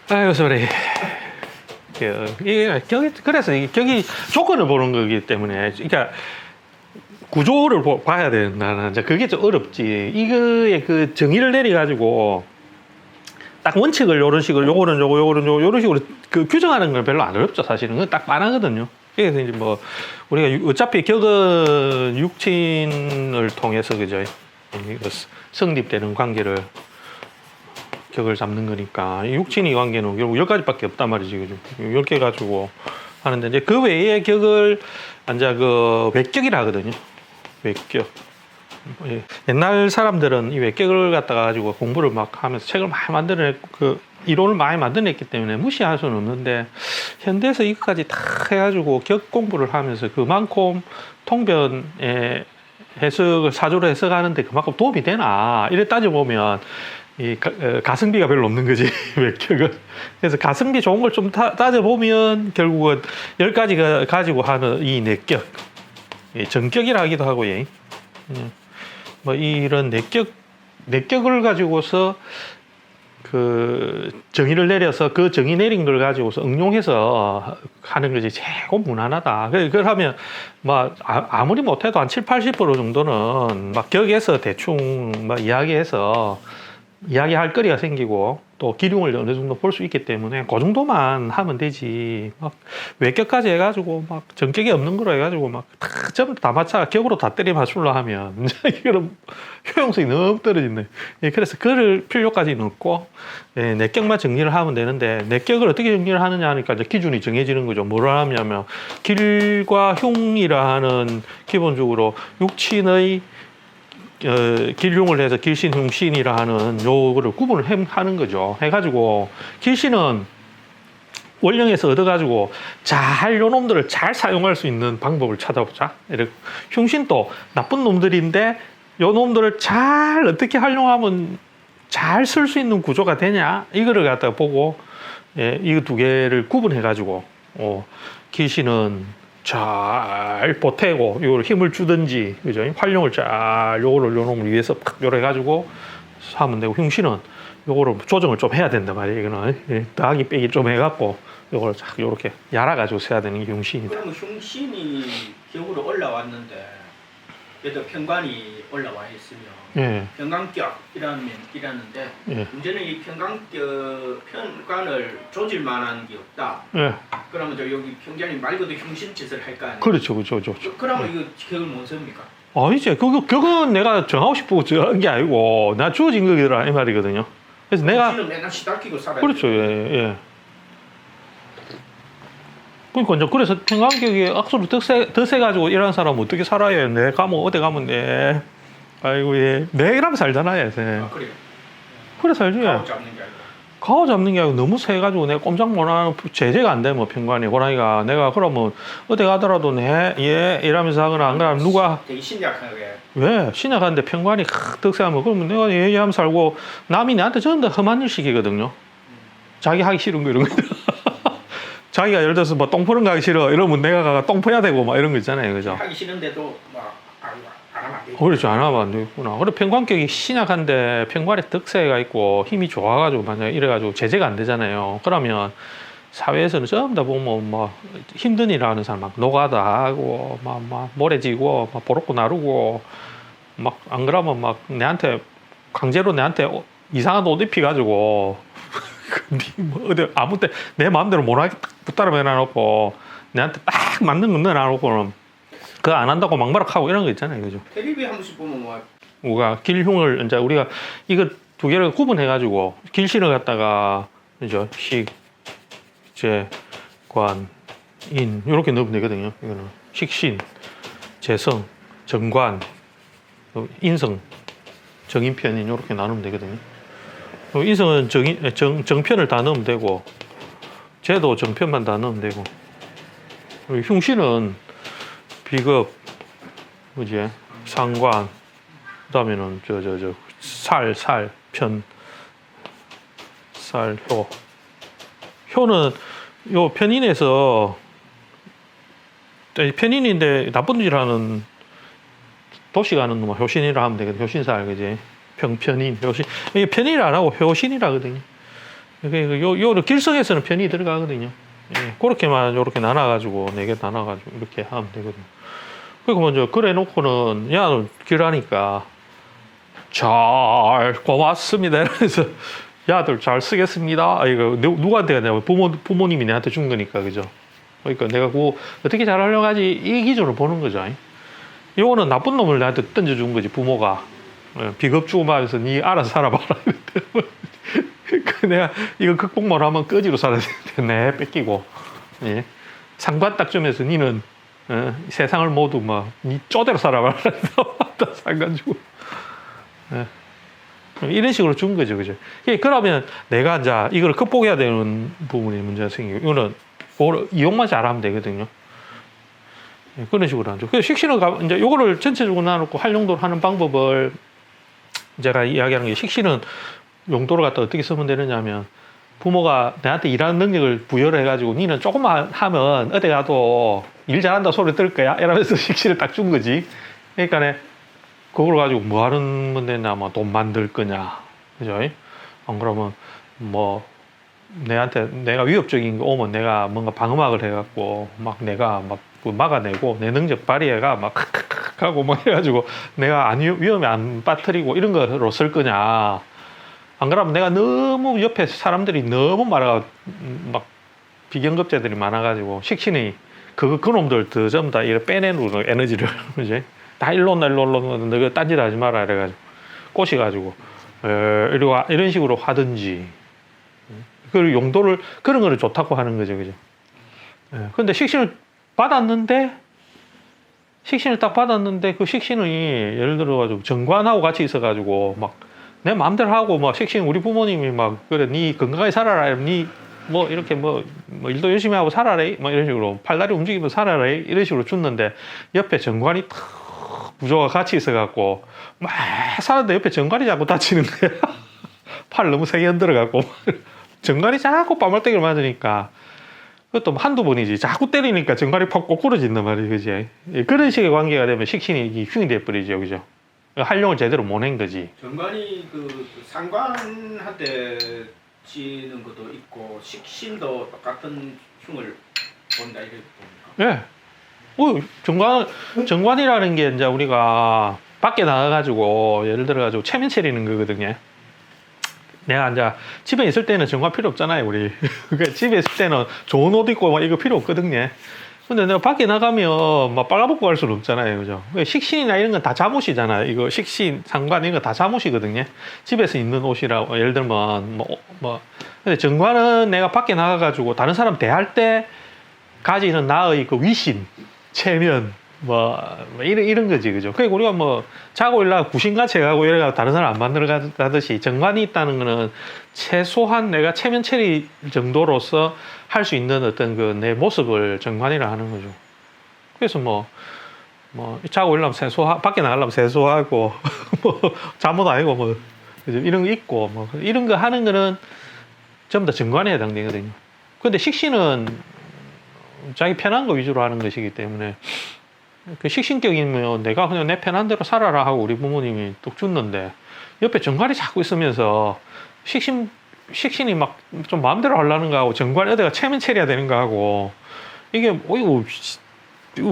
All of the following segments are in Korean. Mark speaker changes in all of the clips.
Speaker 1: 아이고 소리. 이게 그래서 이게 경기 조건을 보는 거기 때문에, 그러니까 구조를 봐야 된다는, 이제 그게 좀 어렵지. 이거에 그 정의를 내려가지고 딱 원칙을 이런 식으로, 요거는 요거, 요거는 요거, 이런 식으로 그 규정하는 건 별로 안 어렵죠. 사실은 그건 딱 빤하거든요. 그래서 이제 뭐 우리가 어차피 격은 육친을 통해서 그죠, 성립되는 관계를 격을 잡는 거니까, 육친이 관계는 결국 10가지밖에 없단 말이지, 그죠? 10개 가지고 하는데, 이제 그 외에 격을 이제 그 외격이라 하거든요. 외격. 옛날 사람들은 이 외격을 갖다가 가지고 공부를 막 하면서 책을 많이 만들어냈고, 그 이론을 많이 만들어냈기 때문에 무시할 수는 없는데, 현대에서 이것까지 다 해가지고 격 공부를 하면서 그만큼 통변의 해석을 사조로 해석하는데 그만큼 도움이 되나, 이래 따져보면 가성비가 별로 없는 거지. 외격은. 그래서 가성비 좋은 걸 좀 따져보면 결국은 10가지가 가지고 하는 이 내격, 정격이라 하기도 하고, 뭐 이런 내격을 가지고서 그 정의를 내려서 그 정의 내린 걸 가지고서 응용해서 하는 것이 최고 무난하다. 그러면 뭐 아무리 못해도 한 70-80% 정도는 막 격에서 대충 막 이야기할 거리가 생기고, 또 기륭을 어느 정도 볼 수 있기 때문에 그 정도만 하면 되지. 막 외격까지 해가지고 막 전격이 없는 거로 해가지고 막 전부 다 맞춰 격으로 다 때려 맞추려 하면 이거는 효용성이 너무 떨어진네. 그래서 그럴 필요까지는 없고, 내격만 정리를 하면 되는데, 내격을 어떻게 정리를 하느냐 하니까 이제 기준이 정해지는 거죠. 뭐를 하냐면 길과 흉이라 하는, 기본적으로 육친의 길흉을 해서 길신, 흉신이라 하는 요거를 구분을 하는 거죠. 해가지고 길신은 원령에서 얻어가지고 잘 요 놈들을 잘 사용할 수 있는 방법을 찾아보자. 이렇게. 흉신도 나쁜 놈들인데 요 놈들을 잘 어떻게 활용하면 잘 쓸 수 있는 구조가 되냐, 이거를 갖다가 보고, 이거 두 개를 구분해가지고, 길신은 잘 보태고 이걸 힘을 주든지, 그죠? 활용을 잘 요거를 요 놈을 위해서 팍 요래 가지고 하면 되고, 흉신은 요거를 조정을 좀 해야 된단 말이에요. 이거는 더하기 빼기 좀 해갖고 요걸 쫙 요렇게 yar아 가지고 써야 되는 게 흉신이다.
Speaker 2: 그러면 흉신이 격으로 올라왔는데 그래도 편관이 올라와 있으면 편관격이라는데, 문제는 이 편관을 조질 만한 게 없다. 그러면 저 여기 편관이 말 그대로 흉신짓을 할 거 아니에요?
Speaker 1: 그렇죠.
Speaker 2: 그러면 이거 격을 못 씁니까?
Speaker 1: 아니지. 그건 내가 정하고 싶고 정한 게 아니고 나 주어진 거더라 이 말이거든요. 그래서 내가
Speaker 2: 맨날 시달키고 살아야
Speaker 1: 그렇죠. 그러니까 이제 그래서 평강격이 악수로 더 세가지고 이런 사람은 어떻게 살아요? 내 가면 어디 가면 내 아이고 내 이러면 살잖아요.
Speaker 2: 아, 그래요?
Speaker 1: 그래 살지.
Speaker 2: 가오 잡는 게 아니고.
Speaker 1: 가오 잡는 게 아니고 너무 세가지고 내가 꼼짝 못하는, 제재가 안 되면 평관이 고라니까 내가 그러면 어디 가더라도 이러면서 하거나 안 그러면 누가
Speaker 2: 되게 신약하게.
Speaker 1: 왜 신약한데 평관이 득세하면 그러면 내가 얘기하면 살고 남이 나한테 전부 다 험한 일 시키거든요. 자기 하기 싫은 거 이런 거. 자기가 예를 들어서 뭐 똥푸는 거 하기 싫어 이러면 내가 가가 똥 푸야 되고 막 이런 거 있잖아요, 그죠?
Speaker 2: 하기 싫은데도 막 안 하면 안 되고.
Speaker 1: 그렇죠, 안 하면 안 되겠구나. 그래 평관격이 신약한데 평관에 득세가 있고 힘이 좋아가지고 만약 이래가지고 제재가 안 되잖아요. 그러면 사회에서는 전부 다 보면 뭐 힘든 일 하는 사람 막 노가다 하고 막 모래지고 막 보롭고 나르고 막 안 그러면 막 강제로 내한테 이상한 옷 입혀가지고 뭐 어디 아무 때 내 마음대로 못하게 붙들어 매놔놓고 내한테 딱 맞는 건 넣어놔놓고는 그거 안 한다고 막말하고 이런 거 있잖아요, 그죠?
Speaker 2: 텔레비 한 번씩 보면 뭐
Speaker 1: 우리가 길흉을 이제 우리가 이거 두 개를 구분해가지고 길신을 갖다가 이제 식, 재, 관, 인 이렇게 넣으면 되거든요. 이거는 식신, 재성, 정관, 인성, 정인편인 이렇게 나누면 되거든요. 인성은 정편을 다 넣으면 되고, 재도 정편만 다 넣으면 되고, 흉신은 비급, 그지? 상관, 그다음에는 편, 효. 효는 요 편인에서 편인인데 나쁜 짓을 하는 도시 가는 놈 효신이라 하면 되거든. 효신살, 그지? 평편인, 효신. 이게 편인을 안 하고 효신이라거든요. 요는 길성에서는 편히 들어가거든요. 예, 그렇게만 요렇게 나눠가지고 4개 나눠가지고 이렇게 하면 되거든요. 그리고 먼저 그래 놓고는 야 길하니까 잘 고맙습니다. 이러면서 야들 잘 쓰겠습니다. 이거 누구한테 내가 부모님이 내한테 준 거니까 그죠? 그러니까 내가 그 어떻게 잘하려고 하지 이 기준으로 보는 거죠. 요거는 나쁜 놈을 나한테 던져준 거지 부모가. 비겁 주고 말해서 니 알아서 살아봐라. 내가 이거 극복 못하면 꺼지로 살아야 되는데 내 뺏기고. 예. 상관 딱 주면서 니는 세상을 모두 니 쪼대로 살아봐라. 상관 주고. 예. 이런 식으로 준 거죠, 그죠? 그러면 내가 이제 이걸 극복해야 되는 부분이 문제가 생기고, 이거는 이용만 잘하면 되거든요. 그런 식으로 하죠. 그래서 식신을 이제 요거를 전체적으로 나누고 활용도를 하는 방법을 제가 이야기하는 게 식신은 용도를 갖다 어떻게 쓰면 되느냐면 부모가 내한테 일하는 능력을 부여를 해가지고 니는 조금만 하면 어디 가도 일 잘한다 소리 들을 거야 이러면서 식신을 딱 준 거지. 그러니까 그걸 가지고 뭐 하는 건데냐, 뭐 돈 만들 거냐, 그죠? 안 그러면 뭐 내한테 내가 위협적인 거 오면 내가 뭔가 방어막을 해갖고 막 내가 막 막아내고 내 능력 발휘해가 막 하고 막 해가지고 내가 위험에 안 빠뜨리고 이런 거로 쓸 거냐. 안 그러면 내가 너무 옆에 사람들이 너무 많아 막 비경급자들이 많아가지고 식신이 그놈들 더 전부 다 이렇게 빼내는 에너지를 그지? 다 일로 온다 너가 딴짓 하지 마라 이래가지고 꼬시가지고 이런 식으로 하든지 그 용도를 그런 거를 좋다고 하는 거죠, 그죠? 근데 식신을 딱 받았는데 그 식신이 예를 들어가지고 정관하고 같이 있어가지고 막 내 마음대로 하고 막 식신 우리 부모님이 막 그래 니 건강하게 살아라 니 뭐 이렇게 뭐 일도 열심히 하고 살아라 뭐 이런 식으로 팔다리 움직이면서 살아라 이런 식으로 줬는데 옆에 정관이 탁 부조가 같이 있어갖고 막 사는데 옆에 정관이 자꾸 다치는 거야. 팔 너무 세게 흔들어갖고 정관이 자꾸 빠물때기를 맞으니까 그것도 한두 번이지 자꾸 때리니까 정관이 팍 꼬꾸러진단 말이에요, 그지? 그런 식의 관계가 되면 식신이 흉이 돼버리죠, 그죠? 활용을 제대로 못 한 거지.
Speaker 2: 정관이 그 상관한테 지는 것도 있고 식신도 똑같은 흉을 본다 이렇게 봅니까?
Speaker 1: 예. 정관이라는 게 이제 우리가 밖에 나가가지고 예를 들어가지고 체면 차리는 거거든요. 내가 이제 집에 있을 때는 정관 필요 없잖아요, 우리. 그러니까 집에 있을 때는 좋은 옷 입고 막 이거 필요 없거든요. 근데 내가 밖에 나가면 막 빨아먹고 갈 수는 없잖아요, 그죠? 식신이나 이런 건 다 잠옷이잖아요. 이거 식신, 상관 이런 거 다 잠옷이거든요. 집에서 입는 옷이라고 예를 들면 근데 정관은 내가 밖에 나가가지고 다른 사람 대할 때 가지는 나의 그 위신, 체면 이런 거지, 그죠? 그러니까 우리가 뭐 자고 일어나 구신같이 해가고 이래가 다른 사람 안 만나러 가듯이 정관이 있다는 거는 최소한 내가 체면 처리 정도로서 할 수 있는 어떤 그 내 모습을 정관이라 하는 거죠. 그래서 자고 일어나면 밖에 나가려면 세수하고 잠옷 아니고 이런 거 입고 이런 거 하는 거는 전부 다 정관에 해당되거든요. 근데 식신은 자기 편한 거 위주로 하는 것이기 때문에 그 식신격이면 내가 그냥 내 편한 대로 살아라 하고 우리 부모님이 뚝 줬는데 옆에 정관이 자꾸 있으면서 식신이 막 좀 마음대로 하려는 거하고 정관이 어디가 체면 처리해야 되는 거하고 이게 이거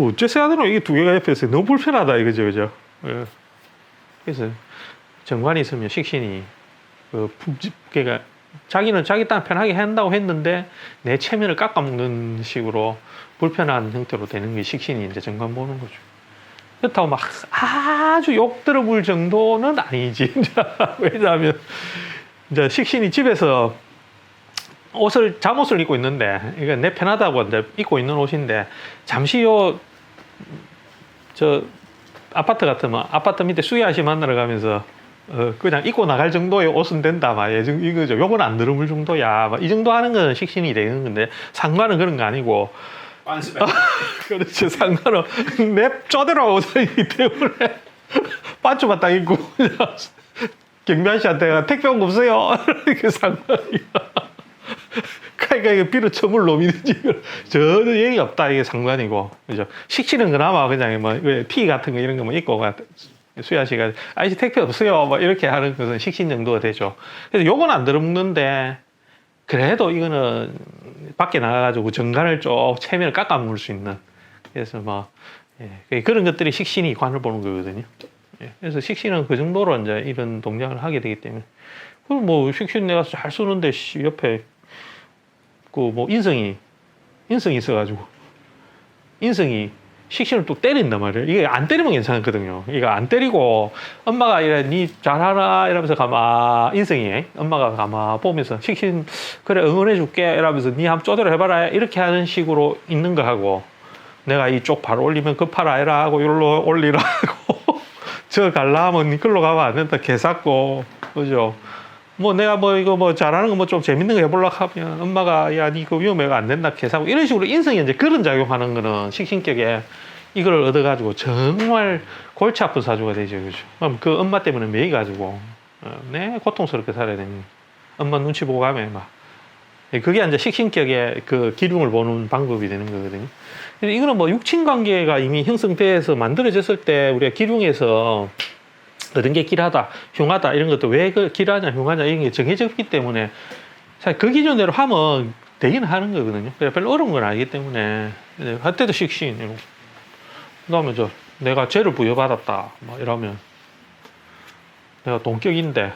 Speaker 1: 어째서 해야 되나 이게 두 개가 옆에 있어요. 너무 불편하다 이거죠, 그죠? 예. 그래서 정관이 있으면 식신이 그러니까 자기는 자기 딴 편하게 한다고 했는데 내 체면을 깎아먹는 식으로 불편한 형태로 되는 게 식신이 이제 정관 보는 거죠. 그렇다고 막 아주 욕 들어볼 정도는 아니지. 왜냐하면 이제 식신이 집에서 잠옷을 입고 있는데 이게 내 편하다고 이제 입고 있는 옷인데 잠시 저 아파트 같으면 아파트 밑에 수희 아저씨 만나러 가면서 그냥 입고 나갈 정도의 옷은 된다 이거죠. 요건 안 들어볼 정도야 이 정도 하는 건 식신이 되는 건데 상관은 그런 거 아니고 그렇죠. 상관은 내 쪼대로 옷이기 때문에 반주만 딱 입고 경비 아저씨한테 택배 온 거 없어요. 이렇게 상관이 그러니까 이거 비로 처물 놈이든지 전혀 얘기 없다 이게 상관이고 그죠. 식신은 그나마 그냥 피 같은 거 이런 거 입고 수야 씨가 아저씨 택배 없어요 이렇게 하는 것은 식신 정도가 되죠. 그래서 요건 안 들어먹는데 그래도 이거는 밖에 나가가지고 정관을 쭉 체면을 깎아 먹을 수 있는, 그래서 뭐 그런 것들이 식신이 관을 보는 거거든요. 그래서 식신은 그 정도로 이제 이런 동작을 하게 되기 때문에, 그럼 뭐 식신 내가 잘 쓰는데 옆에 그 뭐 인성이 있어가지고 인성이 식신을 또 때린단 말이에요. 이게 안 때리면 괜찮거든요. 이거 안 때리고 엄마가 이래 니 잘하나 이러면서 가마, 인성이 엄마가 가마 보면서 식신 그래 응원해 줄게 이러면서 니 한번 쪼대로 해봐라 이렇게 하는 식으로 있는 거 하고, 내가 이쪽 바로 올리면 급하라 해라 하고 여기로 올리라 하고 저 갈라 하면 이걸로 가면 안 된다 개쌌고, 그죠? 뭐 내가 뭐 이거 뭐 잘하는 거 뭐 좀 재밌는 거 해보려고 하면 엄마가 야 니 그거 위험해 안 된다 개사고, 이런 식으로 인성이 이제 그런 작용하는 거는 식신격에 이걸 얻어가지고 정말 골치 아픈 사주가 되죠. 그죠? 그럼 그 엄마 때문에 매이 가지고 네 고통스럽게 살아야 되는, 엄마 눈치 보고 가면 막 그게 이제 식신격의 그 기둥을 보는 방법이 되는 거거든요. 근데 이거는 뭐 육친 관계가 이미 형성돼서 만들어졌을 때 우리가 기둥에서 얻은 게 길하다, 흉하다 이런 것도 왜 그 길하냐, 흉하냐 이런 게 정해졌기 때문에 사실 그 기준대로 하면 되긴 하는 거거든요. 그래 별로 어려운 건 아니기 때문에 할 때도 식신 이런 거. 그다음에 저 내가 죄를 부여받았다, 뭐 이러면 내가 동격인데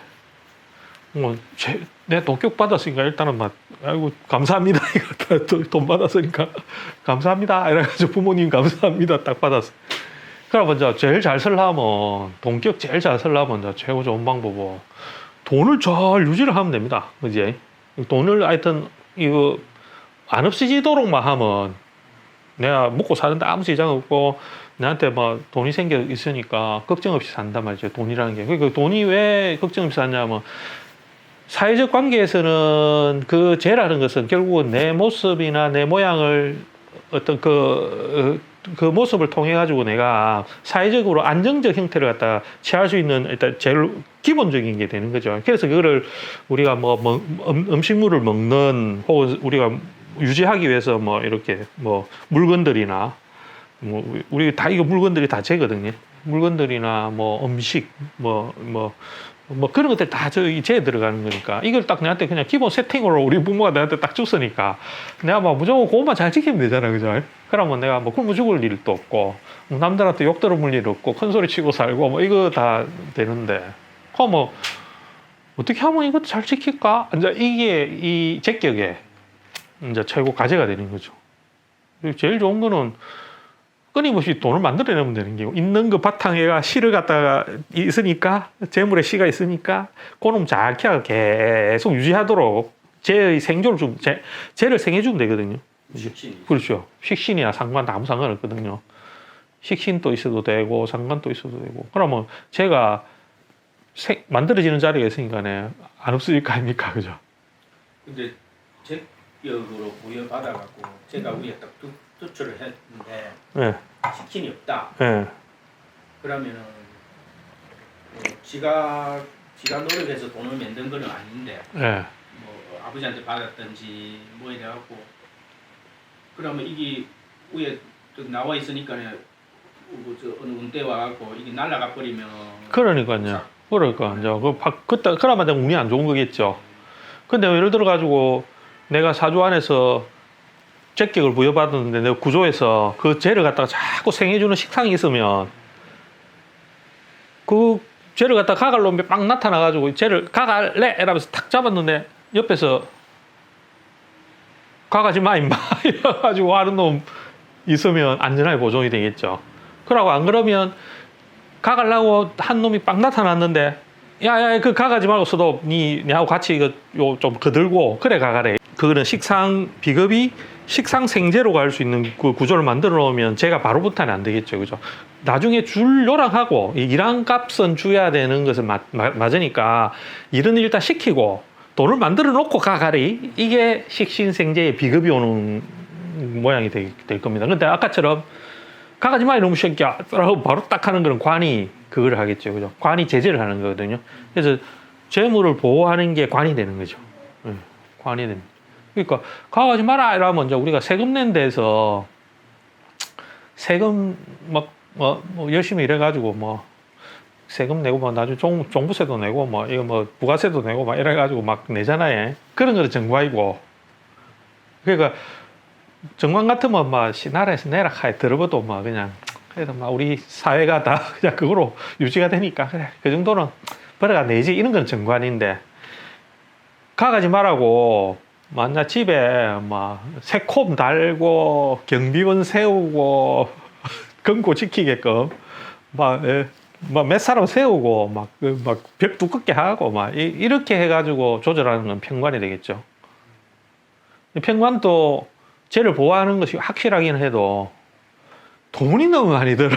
Speaker 1: 내 동격 받았으니까 일단은 막 아이고 감사합니다 이거 돈 받았으니까 감사합니다 이래가지고 부모님 감사합니다 딱 받았어. 그럼 먼저 제일 잘 쓰려면 동격 제일 잘 쓰려면 이제 최고 좋은 방법은 돈을 잘 유지를 하면 됩니다. 그지? 돈을 하여튼 이거 안 없어지도록만 하면 내가 먹고 사는데 아무 지장 없고 나한테 뭐 돈이 생겨 있으니까 걱정 없이 산단 말이죠. 돈이라는 게. 그 돈이 왜 걱정 없이 사냐면 사회적 관계에서는 그 죄라는 것은 결국은 내 모습이나 내 모양을 어떤 그 모습을 통해 가지고 내가 사회적으로 안정적 형태를 갖다 취할 수 있는 일단 제일 기본적인 게 되는 거죠. 그래서 그거를 우리가 뭐 음식물을 먹는 혹은 우리가 유지하기 위해서 뭐 이렇게 뭐 물건들이나 뭐 우리 다 이거 물건들이 다 죄거든요. 물건들이나 뭐 음식 뭐 그런 것들 다 저기 죄에 들어가는 거니까 이걸 딱 내한테 그냥 기본 세팅으로 우리 부모가 내한테 딱 줬으니까 내가 뭐 무조건 그것만 잘 지키면 되잖아, 그죠? 그러면 내가 뭐 굶어 죽을 일도 없고 뭐 남들한테 욕 들어볼 일 없고 큰 소리 치고 살고 뭐 이거 다 되는데, 그럼 뭐 어떻게 하면 이것도 잘 지킬까? 이제 이게 이 제격의 이제 최고 과제가 되는 거죠. 그리고 제일 좋은 거는 끊임없이 돈을 만들어내면 되는 게, 있는 그 바탕에가 씨를 갖다가 있으니까, 재물에 씨가 있으니까 그놈 잘 계속 유지하도록 재의 생존을 좀 재를 생해주면 되거든요.
Speaker 2: 식신이.
Speaker 1: 그렇죠. 식신이나 상관 아무 상관없거든요. 식신도 있어도 되고 상관도 있어도 되고. 그러면 재가 만들어지는 자리가 있으니까네 안 없어질 거 아닙니까, 그죠?
Speaker 2: 근데 제격으로 부여받아갖고 제가 위에 딱 투출을 했는데
Speaker 1: 네.
Speaker 2: 식신이 없다.
Speaker 1: 네.
Speaker 2: 그러면은 지가 노력해서 돈을 만든 건 아닌데
Speaker 1: 네.
Speaker 2: 뭐 아버지한테 받았든지 뭐 이래갖고 그러면 이게 위에 나와 있으니까는 저 어느 운대 와갖고 이게 날아가 버리면
Speaker 1: 그러니까요. 그러니까 이제 그때 그러면 운이 안 좋은 거겠죠. 근데 예를 들어 가지고 내가 사주 안에서 제격을 부여받았는데 내가 구조에서 그 죄를 갖다가 자꾸 생해주는 식상이 있으면 그 죄를 갖다가 가갈 놈이 막 나타나가지고 죄를 가갈래? 이러면서 탁 잡았는데 옆에서 가가지 마 임마 이래가지고 하는 놈 있으면 안전하게 보존이 되겠죠. 그러고 안 그러면 가갈라고 한 놈이 막 나타났는데 야야 그 가가지 말고서도 니하고 같이 이거 좀 거들고 그래 가가래. 그거는 식상 비겁이 식상생재로 갈 수 있는 그 구조를 만들어 놓으면 제가 바로부터는 안 되겠죠, 그죠? 나중에 줄 요랑하고 일한 값은 줘야 되는 것은 맞으니까 일은 일단 시키고 돈을 만들어 놓고 가가리, 이게 식신생재의 비겁이 오는 모양이 될 겁니다. 근데 아까처럼 가가지 마 이놈 새끼야 라고 바로 딱 하는 거는 관이 그걸 하겠죠, 그죠? 관이 제재를 하는 거거든요. 그래서 재물을 보호하는 게 관이 되는 거죠. 관이 됩니다. 그러니까 가가지 마라 이러면 이제 우리가 세금 낸 데서 세금 막 뭐 열심히 일해가지고 뭐 세금 내고 뭐 나중에 종부세도 내고 뭐 이거 뭐 부가세도 내고 막 이래가지고 막 내잖아요. 그런 거는 정관이고. 그러니까 정관 같으면 막 나라에서 내라 하에 들어봐도 뭐 그냥 그래도 막 우리 사회가 다 그냥 그거로 유지가 되니까 그래 그 정도는 벌어가 내지 이런 건 정관인데 가가지 말라고 만약 집에 막 새콤 달고 경비원 세우고 금고 지키게끔 막 몇 사람 세우고 막 벽 두껍게 하고 막 이렇게 해가지고 조절하는 건 편관이 되겠죠. 편관도 쟤를 보호하는 것이 확실하긴 해도 돈이 너무 많이 들어.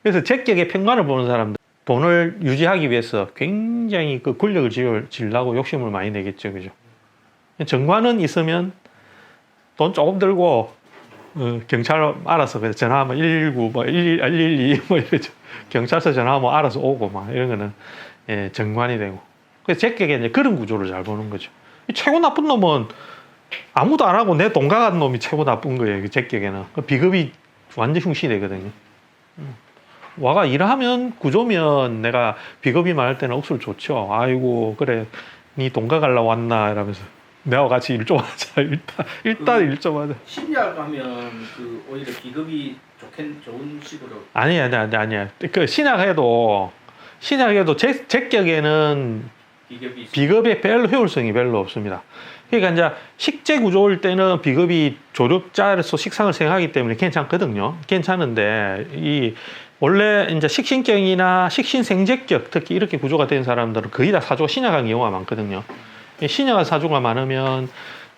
Speaker 1: 그래서 제격의 편관을 보는 사람들 돈을 유지하기 위해서 굉장히 그 권력을 지으려고 욕심을 많이 내겠죠, 그죠? 정관은 있으면 돈 조금 들고 경찰 알아서 그래서 전화하면 119, 뭐 112, 뭐 이러죠. 경찰서 전화하면 알아서 오고 막 이런 거는 예, 정관이 되고. 그래서 제격에 이제 그런 구조를 잘 보는 거죠. 최고 나쁜 놈은 아무도 안 하고 내 돈 가간 놈이 최고 나쁜 거예요. 그 제격에는 비급이 완전 흉시되거든요. 와가 일하면 구조면 내가 비급이 많을 때는 억수로 좋죠. 아이고 그래 니 돈 가갈라 왔나 이러면서 내가 같이 일 좀 하자. 일단 일 좀 하자.
Speaker 2: 신약 하면 그 오히려 비급이 좋은 식으로
Speaker 1: 아니야. 그 신약해도 제격에는 비급의 별로 효율성이 별로 없습니다. 그러니까 이제 식재 구조일 때는 비급이 조력자로서 식상을 생각하기 때문에 괜찮거든요. 괜찮은데 이 원래 이제 식신격이나 식신생제격 특히 이렇게 구조가 된 사람들은 거의 다 사주가 신약한 경우가 많거든요. 신약한 사주가 많으면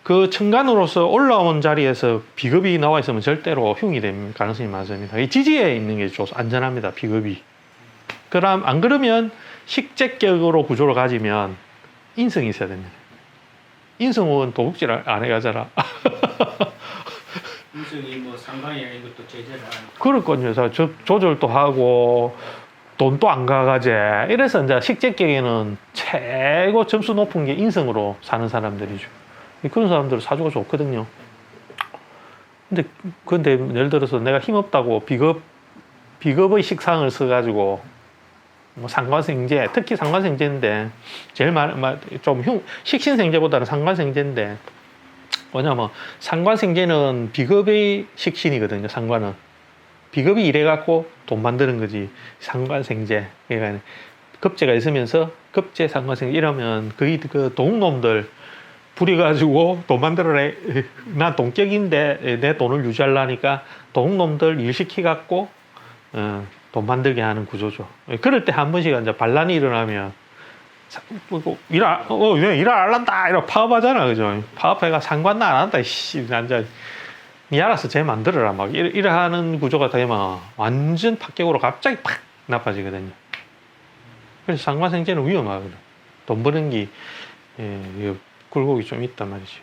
Speaker 1: 그 천간으로서 올라온 자리에서 비급이 나와 있으면 절대로 흉이 될 가능성이 많습니다. 이 지지에 있는 게 안전합니다. 비급이. 그럼 안 그러면 식재격으로 구조를 가지면 인성이 있어야 됩니다. 인성은 도둑질 안 해가잖아.
Speaker 2: 인성이 뭐 상관이 아닌 것도 제재를 하니까.
Speaker 1: 그렇거든요. 조절도 하고 돈도 안 가가지. 이래서 이제 식재격에는 최고 점수 높은 게 인성으로 사는 사람들이죠. 그런 사람들은 사주가 좋거든요. 근데 예를 들어서 내가 힘없다고 비급의 식상을 써가지고 뭐 상관생제, 특히 상관생제인데 제일 좀 식신생제보다는 상관생제인데 뭐냐면 상관생제는 비급의 식신이거든요. 상관은 비급이 이래갖고 돈 만드는 거지. 상관생제 그러니까 급제가 있으면서 급제 상관생제 이러면 거의 그 동놈들 부려가지고 돈 만들어라. 난 돈격인데 내 돈을 유지하려니까 동놈들 일 시키갖고 돈 만들게 하는 구조죠. 그럴 때 한 번씩 이제 반란이 일어나면 일 안 한다 이러고 파업하잖아, 그죠? 파업해가 상관 안 한다, 씨, 난자 니 알아서 쟤 만들어라 막 이러하는 구조가 되면 완전 파격으로 갑자기 팍 나빠지거든요. 그래서 상관생제는 위험하거든. 돈 버는 게 굴곡이 좀 있단 말이지.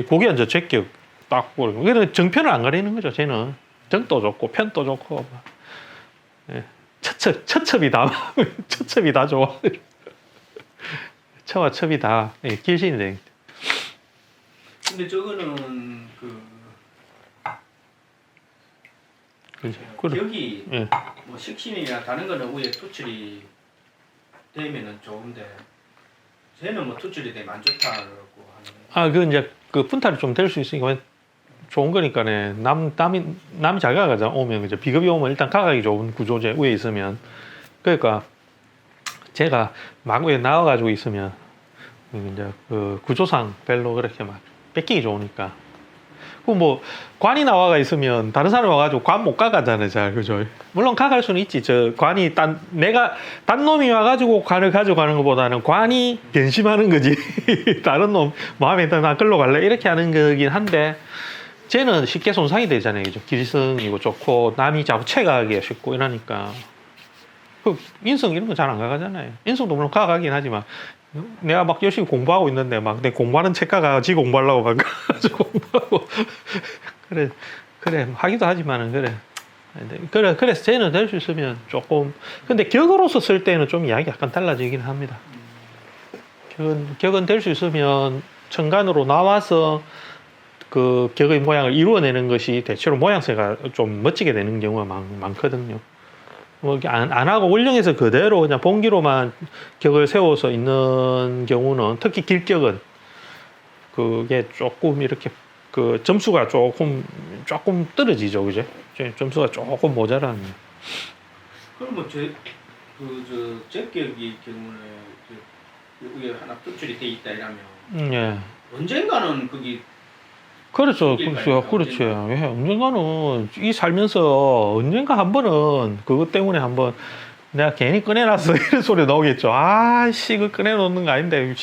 Speaker 1: 그게 이제 제격 딱 보고 그래서 정편을 안 가리는 거죠. 쟤는 정도 좋고 편도 좋고. 처첩이 다 처첩이 다 좋아. 처와 첩이 다 길신이 돼.
Speaker 2: 근데 저거는 격이 뭐 식신이나 다른 거는 위에 투출이 되면은 좋은데 쟤는 뭐 투출이 되면 안 좋다고 하는.
Speaker 1: 그 이제 그 분탈이 좀 될 수 있으니까 좋은 거니까네. 남이 잘 가가자 오면 그죠. 비급이 오면 일단 가각이 좋은 구조제 위에 있으면 그러니까 제가 막 위에 나와가지고 있으면 이제 그 구조상 별로 그렇게 막 뺏기기 좋으니까. 그 뭐 관이 나와가 있으면 다른 사람 와가지고 관 못 가가잖아요, 잘 그죠. 물론 가갈 수는 있지. 저 관이 내가 딴 놈이 와가지고 관을 가져가는 것보다는 관이 변심하는 거지. 다른 놈 마음에 든다 나 끌러 갈래 이렇게 하는 거긴 한데. 쟤는 쉽게 손상이 되잖아요. 그죠? 기성이고 좋고 남이 자꾸 채가하기 쉽고 이러니까 그 인성 이런 거 잘 안 가가잖아요. 인성도 물론 가가긴 하지만 내가 막 열심히 공부하고 있는데 막 내 공부하는 책가가 지 공부하려고 막 가지고 공부하고 그래 하기도 하지만은 그래서 쟤는 될 수 있으면 조금 근데 격으로서 쓸 때는 좀 이야기 약간 달라지긴 합니다. 격은 될 수 있으면 천간으로 나와서 그 격의 모양을 이루어내는 것이 대체로 모양새가 좀 멋지게 되는 경우가 많거든요. 뭐 이렇게 안 하고 원령에서 그대로 그냥 봉기로만 격을 세워서 있는 경우는 특히 길격은 그게 조금 이렇게 그 점수가 조금 떨어지죠, 그죠? 점수가 조금 모자란.
Speaker 2: 그러면 제격의 경우는 여기 하나 특출이 돼 있다 이러면
Speaker 1: 예.
Speaker 2: 언젠가는 그게
Speaker 1: 그렇죠,
Speaker 2: 생길까요?
Speaker 1: 그렇죠. 예, 언젠가는 이 살면서 언젠가 한 번은 그것 때문에 한번 내가 괜히 꺼내놨어 이런 소리 나오겠죠. 아씨, 그 꺼내놓는 거 아닌데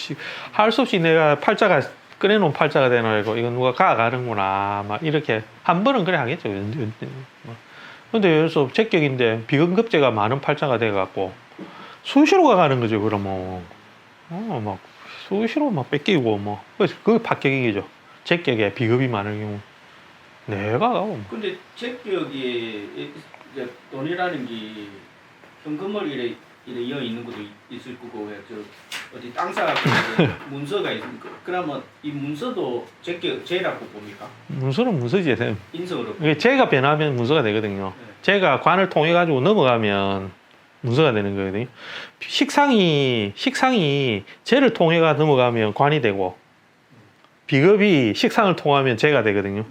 Speaker 1: 할 수 없이 내가 팔자가 꺼내놓은 팔자가 되노 이거 누가 가가는구나 막 이렇게 한 번은 그래 하겠죠. 근데 예를 들어서 제격인데 비근급제가 많은 팔자가 돼갖고 수시로 가가는 거죠. 그러면 막 수시로 막 뺏기고 뭐 그게 박격이죠. 제격에 비급이 많은 경우 내가 가고 뭐.
Speaker 2: 근데 제격이 이제 돈이라는 게 현금을 이래 이어 있는 것도 있을 거고 어디 땅사 문서가 있으니까 그러면 이 문서도 제라고 봅니까?
Speaker 1: 문서는 문서지.
Speaker 2: 인성으로.
Speaker 1: 이게 제가 변하면 문서가 되거든요.
Speaker 2: 네.
Speaker 1: 제가 관을 통해 가지고 넘어가면 문서가 되는 거거든요. 식상이 제를 통해가 넘어가면 관이 되고 비급이 식상을 통하면 제가 되거든요.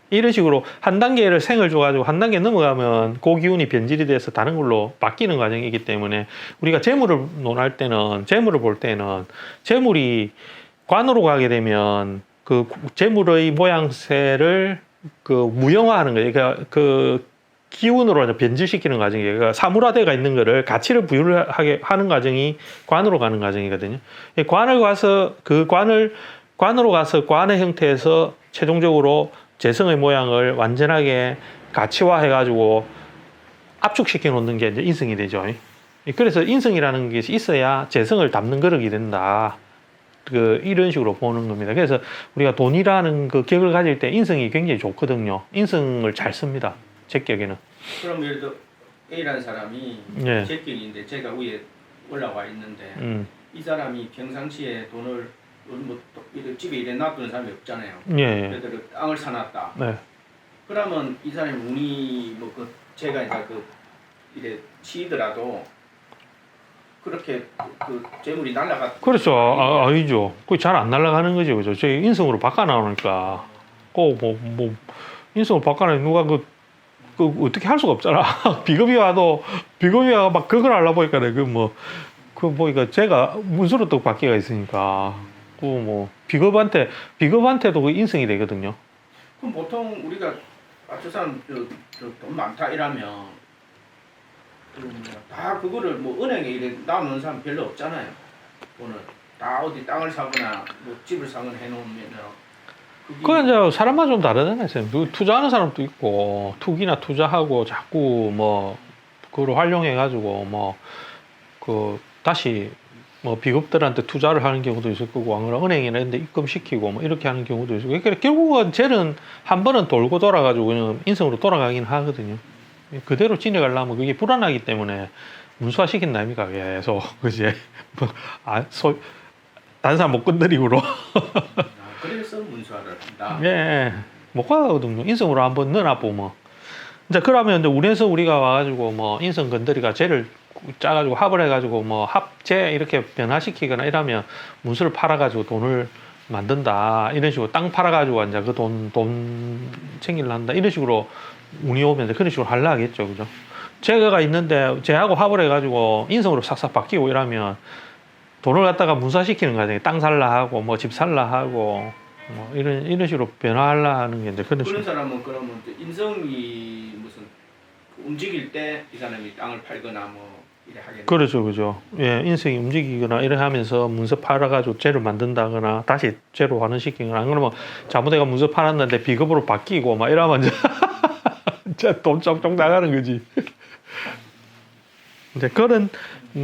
Speaker 1: 이런 식으로 한 단계를 생을 줘가지고 한 단계 넘어가면 그 기운이 변질이 돼서 다른 걸로 바뀌는 과정이기 때문에 우리가 재물을 논할 때는 재물을 볼 때는 재물이 관으로 가게 되면 그 재물의 모양새를 그 무형화하는 거예요. 그러니까 그 기운으로 변질시키는 과정이에요. 그러니까 사물화대가 있는 거를 가치를 부여를 하게 하는 과정이 관으로 가는 과정이거든요. 관을 가서 그 관으로 가서 관의 형태에서 최종적으로 재성의 모양을 완전하게 가치화해가지고 압축시켜 놓는 게 이제 인성이 되죠. 그래서 인성이라는 것이 있어야 재성을 담는 그릇이 된다. 이런 식으로 보는 겁니다. 그래서 우리가 돈이라는 그 격을 가질 때 인성이 굉장히 좋거든요. 인성을 잘 씁니다. 제격에는.
Speaker 2: 그럼 예를 들어 A라는 사람이
Speaker 1: 예.
Speaker 2: 제격인데 제가 위에 올라와 있는데 이 사람이 평상시에 돈을 뭐 집에 이래 놔두는 사람이 없잖아요.
Speaker 1: 예.
Speaker 2: 그래도 땅을 사놨다.
Speaker 1: 네.
Speaker 2: 그러면 이 사람이 운이 뭐 제가 이제 이래 치더라도 그렇게 재물이 날라가.
Speaker 1: 그렇죠. 아니죠. 그게 잘 안 날아가는 거죠. 그죠. 제 인성으로 바꿔 나오니까. 인성을 바꿔내 누가 어떻게 할 수가 없잖아. 비겁이 와도 막 그걸 하려고 보니까 보니까 제가 문서로 또 바뀌가 있으니까. 비겁한테도 그 인성이 되거든요.
Speaker 2: 그럼 보통 우리가 저 사람 돈 많다 이러면 다 그거를 뭐 은행에 이래 놔놓는 사람 별로 없잖아요. 돈을 다 어디 땅을 사거나 뭐 집을 사거나 해놓으면
Speaker 1: 그건 이제 사람마다 좀 다르잖아요. 투자하는 사람도 있고 투기나 투자하고 자꾸 그걸 활용해 가지고 다시 비급들한테 투자를 하는 경우도 있을 거고 은행이나 이런 데 입금시키고 이렇게 하는 경우도 있을 거고 그러니까 결국은 쟤는 한 번은 돌고 돌아가지고 그냥 인성으로 돌아가긴 하거든요. 그대로 지내가려면 그게 불안하기 때문에 문수화 시킨다 아닙니까 계속. 그지? 다른 사람 못 건드리고로.
Speaker 2: 그래서 문수화를 한다.
Speaker 1: 예, 못 가거든요. 인성으로 한번 넣어놔보면. 이제 그러면 이제 운에서 우리가 와가지고 인성 건드리가 쟤를 짜가지고 합을 해가지고 합재 이렇게 변화시키거나 이러면 문수를 팔아가지고 돈을 만든다. 이런 식으로 땅 팔아가지고 이제 그 돈 챙기려 한다. 이런 식으로 운이 오면 그런 식으로 하려 하겠죠. 그죠? 제가 있는데 쟤하고 합을 해가지고 인성으로 싹싹 바뀌고 이러면 돈을 갖다가 문수화시키는 과정에 땅 살라 하고 집 살라 하고 이런 식으로 변화하려 하는 게 이제
Speaker 2: 그런 사람은 그러면 인성이 무슨 움직일 때 이 사람이 땅을 팔거나 이래 하겠네.
Speaker 1: 그렇죠, 그죠. 예, 인성이 움직이거나 이래 하면서 문서 팔아가지고 재를 만든다거나 다시 재로 환원시키거나 안 그러면 잘못해가 문서 팔았는데 비급으로 바뀌고 이러면 이제 돈 쫑쫑 나가는 거지. 이제 그런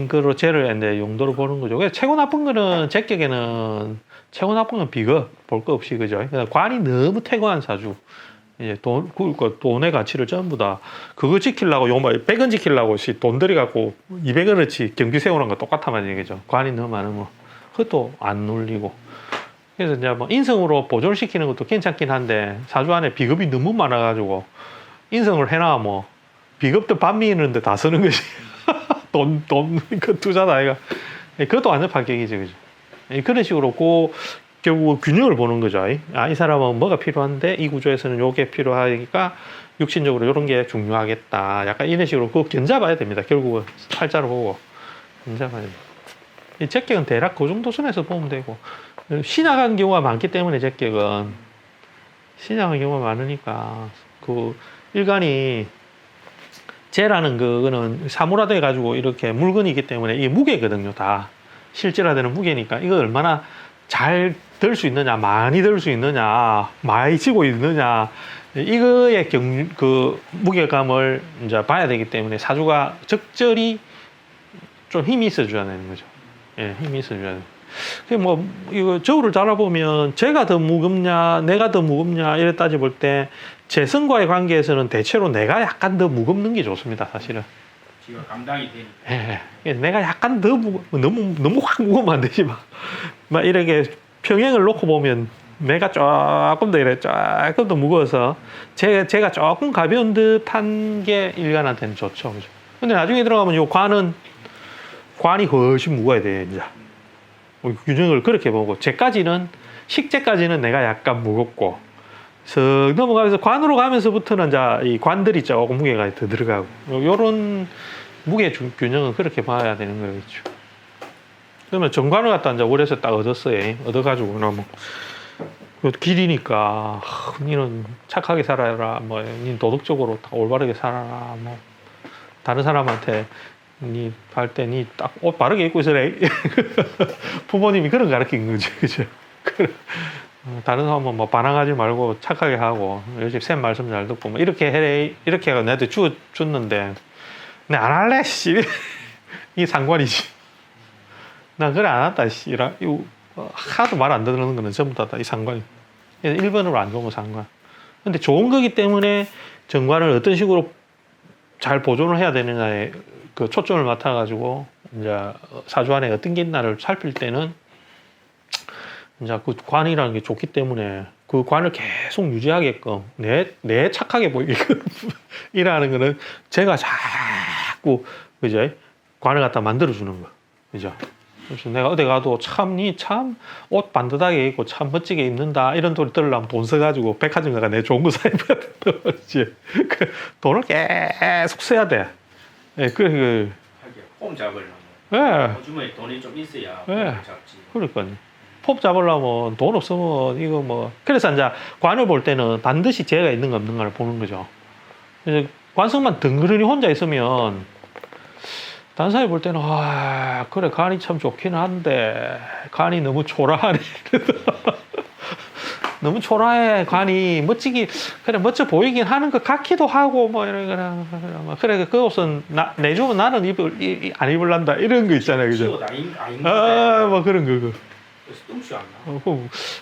Speaker 1: 거로 재를 이제 용도로 보는 거죠. 그래서 최고 나쁜 거는 제격에는 최고 나쁜 건 비급 볼 거 없이 그죠. 그러니까 관이 너무 태고한 사주. 이제 돈의 가치를 전부 다 그거 지키려고 100원 지키려고 돈 들여갖고 200원어치 경비 세우는 거 똑같아 말이죠. 관이 너무 많으면 그것도 안 눌리고. 그래서 이제 인성으로 보존을 시키는 것도 괜찮긴 한데 사주 안에 비급이 너무 많아가지고 인성을 해놔 비겁도 반미는데 다 쓰는 거지. 그 투자다, 이거. 그것도 완전 파격이지, 그죠? 그런 식으로, 결국 균형을 보는 거죠. 이 사람은 뭐가 필요한데, 이 구조에서는 요게 필요하니까, 육신적으로 이런 게 중요하겠다. 약간 이런 식으로 그거 견잡아야 됩니다. 결국은 팔자로 보고. 견잡아야 됩니다. 이 제격은 대략 그 정도 선에서 보면 되고, 신약한 경우가 많기 때문에 제격은, 신약한 경우가 많으니까, 일간이, 재라는 그거는 사물화돼 가지고 이렇게 물건이기 때문에 이게 무게거든요, 다. 실질화되는 무게니까 이거 얼마나 잘 들 수 있느냐, 많이 들 수 있느냐, 많이 지고 있느냐, 이거의 무게감을 이제 봐야 되기 때문에 사주가 적절히 좀 힘이 있어줘야 되는 거죠. 예, 힘이 있어줘야 돼. 이거 저울을 달아보면 제가 더 무겁냐, 내가 더 무겁냐, 이래 따져볼 때 재성과의 관계에서는 대체로 내가 약간 더 무겁는 게 좋습니다, 사실은.
Speaker 2: 지가 감당이 되니까.
Speaker 1: 예, 내가 약간 더 너무 확 무거우면 안 되지, 막 이렇게 평행을 놓고 보면 내가 조금 더 무거워서 제가 조금 가벼운 듯한 게 일간한테는 좋죠, 그죠? 근데 나중에 들어가면 요 관이 훨씬 무거워야 돼, 이제. 균형을 그렇게 보고, 식재까지는 내가 약간 무겁고, 슥 넘어가면서 관으로 가면서부터는 이제 이 관들이 조금 무게가 더 들어가고, 요런 무게 균형은 그렇게 봐야 되는 거겠죠. 그러면 정관을 갖다 이제 월에서 딱 얻었어요. 얻어가지고, 길이니까, 니는 착하게 살아라, 니 도덕적으로 딱 올바르게 살아라, 다른 사람한테 니 할 때 니 딱 옷 바르게 입고 있으래. 부모님이 그런 거 가르친 거지, 그죠? 다른 사람은 반항하지 말고 착하게 하고, 요즘 쌤 말씀 잘 듣고, 이렇게 해래, 이렇게 해가 내한테 줬는데, 내 안 할래, 씨. 이게 상관이지. 난 그래 안 한다, 씨. 이거 하도 말 안 듣는 거는 전부 다 이 상관이. 1번으로 안 좋은 거 상관. 근데 좋은 거기 때문에 정관을 어떤 식으로 잘 보존을 해야 되느냐에 초점을 맡아가지고, 이제 사주 안에 어떤 게 있나를 살필 때는, 이제 관이라는 게 좋기 때문에 그 관을 계속 유지하게끔 내 착하게 보이게끔 이라는 거는 제가 자꾸, 그죠? 관을 갖다 만들어주는 거. 그죠? 그래서 내가 어디 가도 참 옷 반듯하게 입고 참 멋지게 입는다. 이런 소리 들으려면 돈 써가지고 백화점 가가 내 좋은 거 사입어야 된다. 그렇지? 돈을 계속 써야 돼. 예,
Speaker 2: 폼 잡으려면.
Speaker 1: 예.
Speaker 2: 요즘에 돈이 좀 있어야
Speaker 1: 예.
Speaker 2: 잡지.
Speaker 1: 그러니까요. 폼 잡으려면 돈 없으면 이거 그래서 이제 관을 볼 때는 반드시 재가 있는 거 없는 걸 보는 거죠. 그래서 관성만 덩그러니 혼자 있으면 다른 사람이 볼 때는 그래 간이 참 좋긴 한데 간이 너무 초라하네. 너무 초라해. 관이 멋져 보이긴 하는 것 같기도 하고 그래 그 옷은 내주면 나는 안 입을란다 이런 거 있잖아요, 그죠? 그런 거.
Speaker 2: 뚱치 안 나.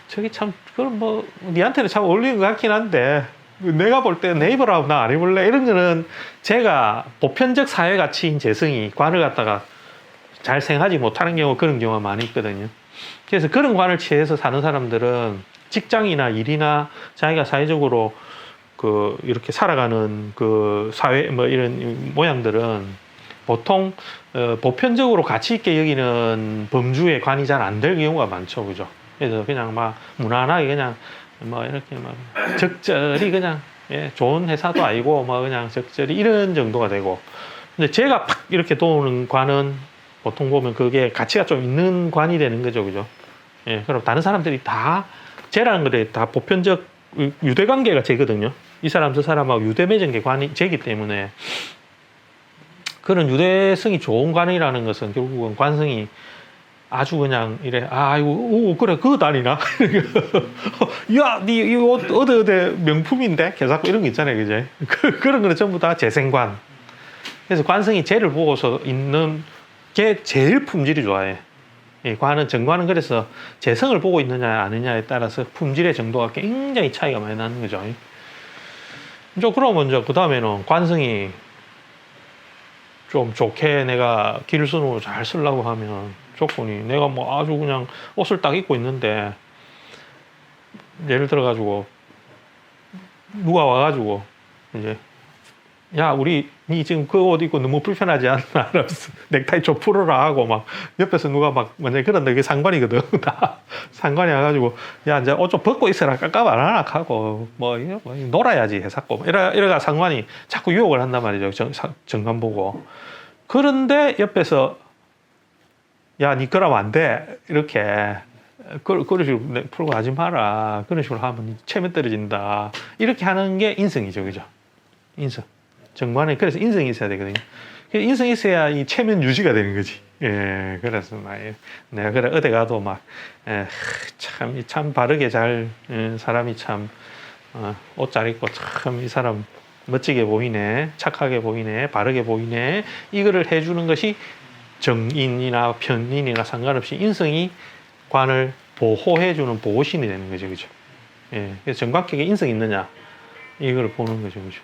Speaker 1: 저기 참 그럼 니한테는 참 어울리는 것 같긴 한데 내가 볼 때 내 입으라고 나 안 입을래 이런 거는 제가 보편적 사회 가치인 재성이 관을 갖다가 잘 생각하지 못하는 경우 그런 경우가 많이 있거든요. 그래서 그런 관을 취해서 사는 사람들은 직장이나 일이나 자기가 사회적으로 이렇게 살아가는 사회 이런 모양들은 보통 보편적으로 가치 있게 여기는 범주의 관이 잘 안 될 경우가 많죠, 그죠? 그래서 그냥 무난하게 그냥 이렇게 적절히 그냥 좋은 회사도 아니고 그냥 적절히 이런 정도가 되고, 근데 제가 팍 이렇게 도는 관은 보통 보면 그게 가치가 좀 있는 관이 되는 거죠, 그죠? 그럼 다른 사람들이 다 쟤라는 거에 다 보편적 유대 관계가 쟤거든요. 이 사람 저 사람하고 유대 맺은 게 관이 쟤기 때문에 그런 유대성이 좋은 관이라는 것은 결국은 관성이 아주 그냥 이래 이거 그래 그거 다니나 야 니 이거 어디 명품인데 계속 이런 거 있잖아요, 그제? 그런 거는 전부 다 재생관. 그래서 관성이 쟤를 보고서 있는 게 제일 품질이 좋아해. 정관은 그래서 재성을 보고 있느냐 아니냐에 따라서 품질의 정도가 굉장히 차이가 많이 나는 거죠. 그러면 그 다음에는 관성이 좀 좋게 내가 길순으로 잘 쓰려고 하면 조건이 내가 아주 그냥 옷을 딱 입고 있는데 예를 들어 가지고 누가 와가지고 이제 야, 니 지금 그 옷 입고 너무 불편하지 않나? 이러면서 넥타이 좀 풀어라 하고 막 옆에서 누가 막 완전히 그런데 그게 상관이거든. 다 상관이 와가지고 야, 이제 옷 좀 벗고 있어라. 깜깜 안 하나 하고 뭐 놀아야지 해샀고 뭐 이래가 상관이 자꾸 유혹을 한단 말이죠. 정관 보고. 그런데 옆에서 야, 니 그러면 안 돼. 이렇게 그런 식으로 풀고 하지 마라. 그런 식으로 하면 체면 떨어진다. 이렇게 하는 게 인성이죠. 그죠? 인성. 정관에 그래서 인성이 있어야 되거든요. 인성이 있어야 이 체면 유지가 되는 거지. 예, 그래서 막 내가 그래 어디 가도 막 참 바르게 잘 사람이 참 옷 잘 입고 참 이 사람 멋지게 보이네, 착하게 보이네, 바르게 보이네. 이거를 해주는 것이 정인이나 편인이나 상관없이 인성이 관을 보호해주는 보호신이 되는 거죠, 그죠? 예, 그래서 정관격에 인성이 있느냐 이걸 보는 거죠, 그죠?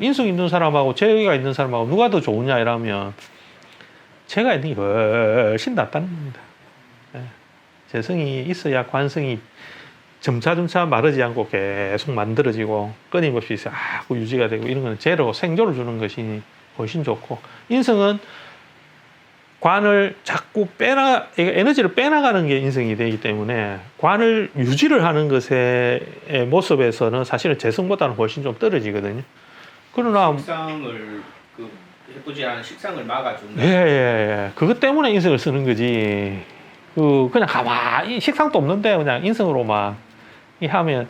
Speaker 1: 인성 있는 사람하고 재가 있는 사람하고 누가 더 좋으냐 이러면 재가 있는 게 훨씬 낫다는 겁니다. 예. 재성이 있어야 관성이 점차점차 마르지 않고 계속 만들어지고 끊임없이 자꾸 유지가 되고 이런 거는 재로 생조를 주는 것이 훨씬 좋고 인성은 관을 자꾸 에너지를 빼나가는 게 인성이 되기 때문에 관을 유지를 하는 것의 모습에서는 사실은 재성보다는 훨씬 좀 떨어지거든요. 그러나
Speaker 2: 식상을 그 예쁘지 않은 식상을 막아주는.
Speaker 1: 예. 그것 때문에 인성을 쓰는 거지. 그냥 가만히 식상도 없는데 그냥 인성으로만 하면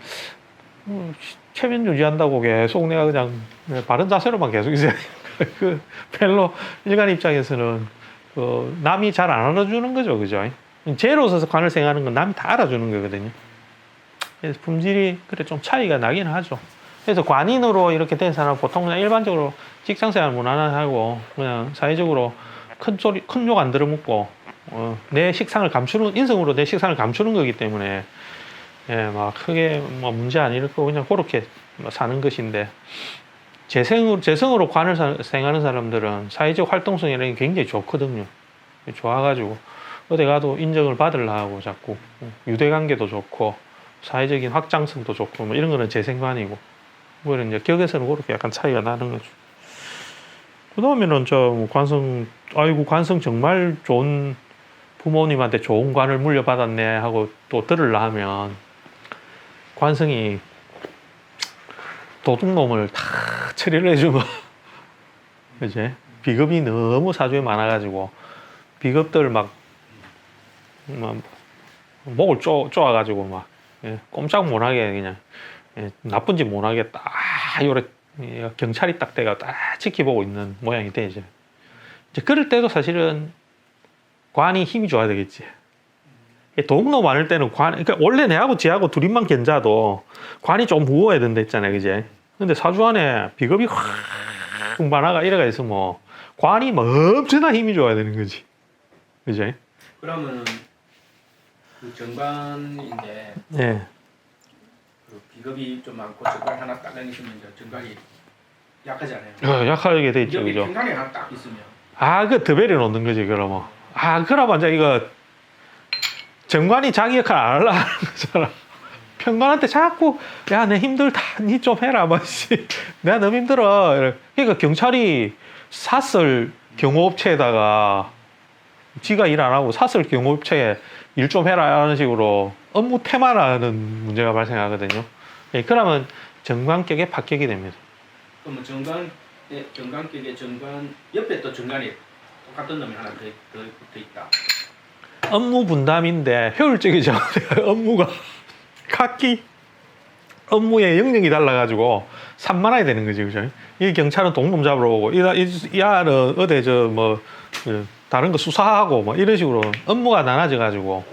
Speaker 1: 체면 유지한다고 계속 내가 그냥 바른 자세로만 계속 있어야 그 별로 일간 입장에서는 남이 잘 안 알아주는 거죠, 그죠? 재로서 관을 생각하는 건 남이 다 알아주는 거거든요. 그래서 품질이 그래 좀 차이가 나긴 하죠. 그래서 관인으로 이렇게 된 사람은 보통 그냥 일반적으로 직장생활 무난하고 그냥 사회적으로 큰 욕 안 들어먹고 내 식상을 감추는 인성으로 내 식상을 감추는 거기 때문에 막 크게 뭐 문제 안 일고 그냥 그렇게 사는 것인데 재성으로 관을 생하는 사람들은 사회적 활동성이 이런 게 굉장히 좋거든요. 좋아가지고 어디 가도 인정을 받으려고 자꾸 유대관계도 좋고 사회적인 확장성도 좋고 뭐 이런 거는 재생관이고 뭐 이제 격에서는 그렇게 약간 차이가 나는 거죠. 그 다음에는 관성 정말 좋은 부모님한테 좋은 관을 물려받았네 하고 또 들으려 하면 관성이 도둑놈을 다 처리를 해주고 그지? 비겁이 너무 사주에 많아가지고 비겁들 막 목을 쪼아가지고 막 꼼짝 못하게 그냥 나쁜 짓 못하게 딱 요래 경찰이 딱 돼가 딱 지켜보고 있는 모양이 되죠. 이제 그럴 때도 사실은 관이 힘이 좋아야 되겠지. 도둑놈 많을 때는 그러니까 원래 내하고 지하고 둘이만 견자도 관이 좀 무거워야 된다 했잖아요, 그제? 근데 사주 안에 비겁이 확 많아가 이래가 있으면 관이 엄청나 힘이 좋아야 되는 거지, 그제?
Speaker 2: 그러면은 그 정관인데
Speaker 1: 네.
Speaker 2: 그 비겁이 좀 많고 정관 하나 딱 있으면 이제 정관이 약하잖아요.
Speaker 1: 약하게 돼 있죠,
Speaker 2: 여기
Speaker 1: 그죠?
Speaker 2: 평간이 하나 딱 있으면.
Speaker 1: 그 더벨이 놓는 거지, 그러면. 그러면 이제 이거 정관이 자기 역할 안 하려고 하는 거잖아. 평관한테 자꾸 야, 내 힘들다, 니 좀 해라, 뭐씨. 내가 너무 힘들어. 그러니까 경찰이 사설 경호업체에다가 지가 일 안 하고 사설 경호업체에 일 좀 해라 하는 식으로 업무 태만하는 문제가 발생하거든요. 그러면 정관격에 합격이 됩니다.
Speaker 2: 그러면 정관격에 정관 옆에 또 정관이 똑같은 놈이 하나 더 붙어 있다.
Speaker 1: 업무 분담인데 효율적이지 않아요. 업무가 각기 업무의 영역이 달라가지고 산만하게 되는 거지, 그죠? 이 경찰은 동놈 잡으러 오고 이 아는 어디 다른 거 수사하고 뭐 이런 식으로 업무가 나눠져가지고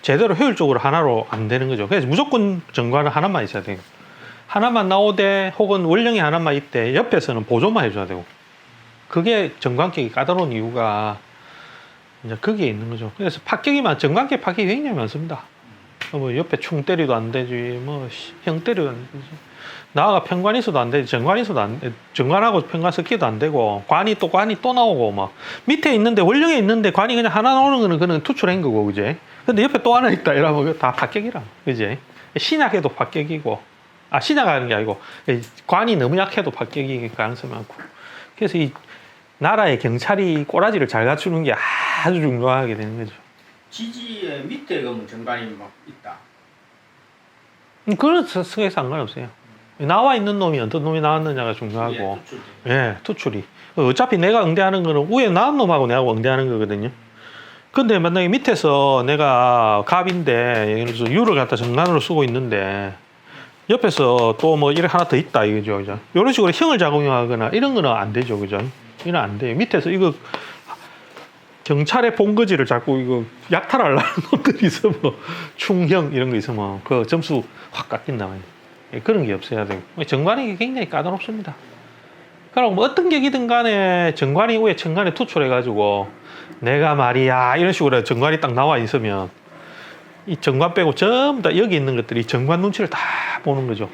Speaker 1: 제대로 효율적으로 하나로 안 되는 거죠. 그래서 무조건 정관은 하나만 있어야 돼요. 하나만 나오되 혹은 원령이 하나만 있대 옆에서는 보조만 해줘야 되고 그게 정관격이 까다로운 이유가 이제 거기에 있는 거죠. 그래서 정관격 파격이 굉장히 많습니다. 뭐 옆에 충 때리도 안 되지, 뭐 형 때리도 안 되지. 나가 편관 있어도 안 되지, 정관 있어도 안 돼. 정관하고 편관 섞기도 안 되고 관이 또 나오고 막 밑에 있는데 원령에 있는데 관이 그냥 하나 나오는 거는 그는 투출한 거고, 그제? 근데 옆에 또 하나 있다 이러면 다 파격이라, 그제? 신약해도 파격이고, 신약하는 게 아니고 관이 너무 약해도 파격일 가능성이 많고. 그래서 이 나라의 경찰이 꼬라지를 잘 갖추는 게 아주 중요하게 되는 거죠.
Speaker 2: 지지의 밑에 그러면 정관이 막 있다.
Speaker 1: 그런 성에 상관없어요. 나와 있는 놈이 어떤 놈이 나왔느냐가 중요하고, 예, 투출이. 어차피 내가 응대하는 거는 위에 나온 놈하고 내가 응대하는 거거든요. 근데 만약에 밑에서 내가 갑인데, 예를 들어서 유를 갖다 정관으로 쓰고 있는데, 옆에서 또 뭐 이렇게 하나 더 있다 이거죠, 그죠? 이런 식으로 형을 작용하거나 이런 거는 안 되죠, 그죠? 이건 안 돼요. 밑에서 이거 경찰의 본거지를 자꾸 이거 약탈하려는 놈들이 있으면 충형 이런 거 있으면 그 점수 확 깎인다 말이에요. 예, 그런 게 없어야 되고 정관이 굉장히 까다롭습니다. 그럼 뭐 어떤 격이든 간에 정관이 위에 천간에 투출해가지고 내가 말이야 이런 식으로 정관이 딱 나와 있으면 이 정관 빼고 전부 다 여기 있는 것들이 정관 눈치를 다 보는 거죠.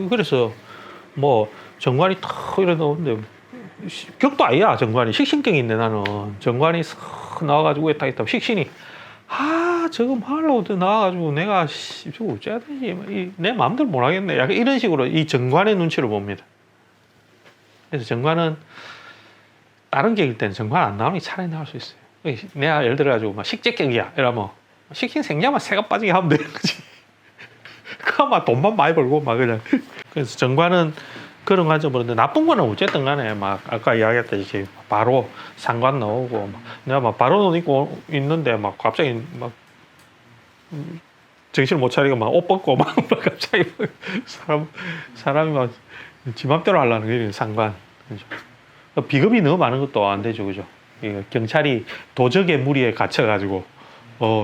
Speaker 1: 그래서 뭐 정관이 탁 이래 나오는데 격도 아니야 정관이. 식신경이 있네 나는. 정관이 싹 나와가지고 위에 딱 있다 식신이 저거 말로 나와가지고 내가 저거 어째야 되지 내 마음대로 못 하겠네 약간 이런 식으로 이 정관의 눈치를 봅니다. 그래서 정관은 다른 격일 때는 정관 안 나오는 게 차라리 나올 수 있어요. 내가 예를 들어가지고 막 식재격이야 이러면 식신 생략만 새가 빠지게 하면 되는 거지. 그만 돈만 많이 벌고 막 그냥. 그래서 정관은 그런 관점으로 나쁜 거는 어쨌든 간에 막 아까 이야기했듯이 바로 상관 나오고 막 내가 막 바로 옷 입고 있는데 막 갑자기 막 정신을 못 차리고 막 옷 벗고 막 갑자기 사람이 막 지 맘대로 하려는 게 상관. 그죠? 비겁이 너무 많은 것도 안 되죠, 그죠? 경찰이 도적의 무리에 갇혀가지고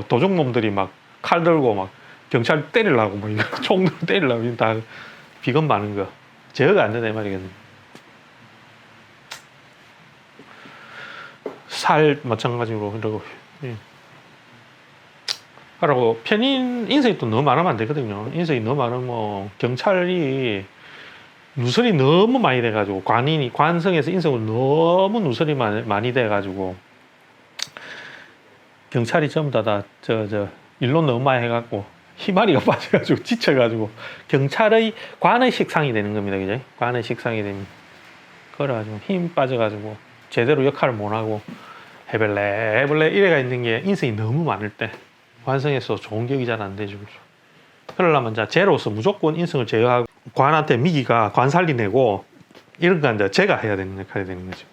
Speaker 1: 도적놈들이 막 칼 들고 막 경찰 때리려고 뭐 총 들고 때리려고 다 비겁 많은 거. 제어가 안 된다 이 말이거든요. 살 마찬가지로 이러고 하라고 편인 인석이 또 너무 많으면 안 되거든요. 인석이 너무 많으면 경찰이 누설이 너무 많이 돼가지고 관성에서 인석은 너무 누설이 많이 돼가지고 경찰이 전부 다 일로 너무 많이 해갖고 희마리가 빠져가지고 지쳐가지고 경찰의 관의 식상이 되는 겁니다, 그죠? 관의 식상이 됩니다. 그래가지고 힘 빠져가지고 제대로 역할을 못하고 해벌레 이래가 있는 게 인성이 너무 많을 때 관성에서 좋은 격이 잘 안 되죠, 그죠? 그러려면 이제 제로서 무조건 인성을 제어하고 관한테 미기가 관살리 내고 이런 거 이제 제가 해야 되는 역할이 되는 거죠.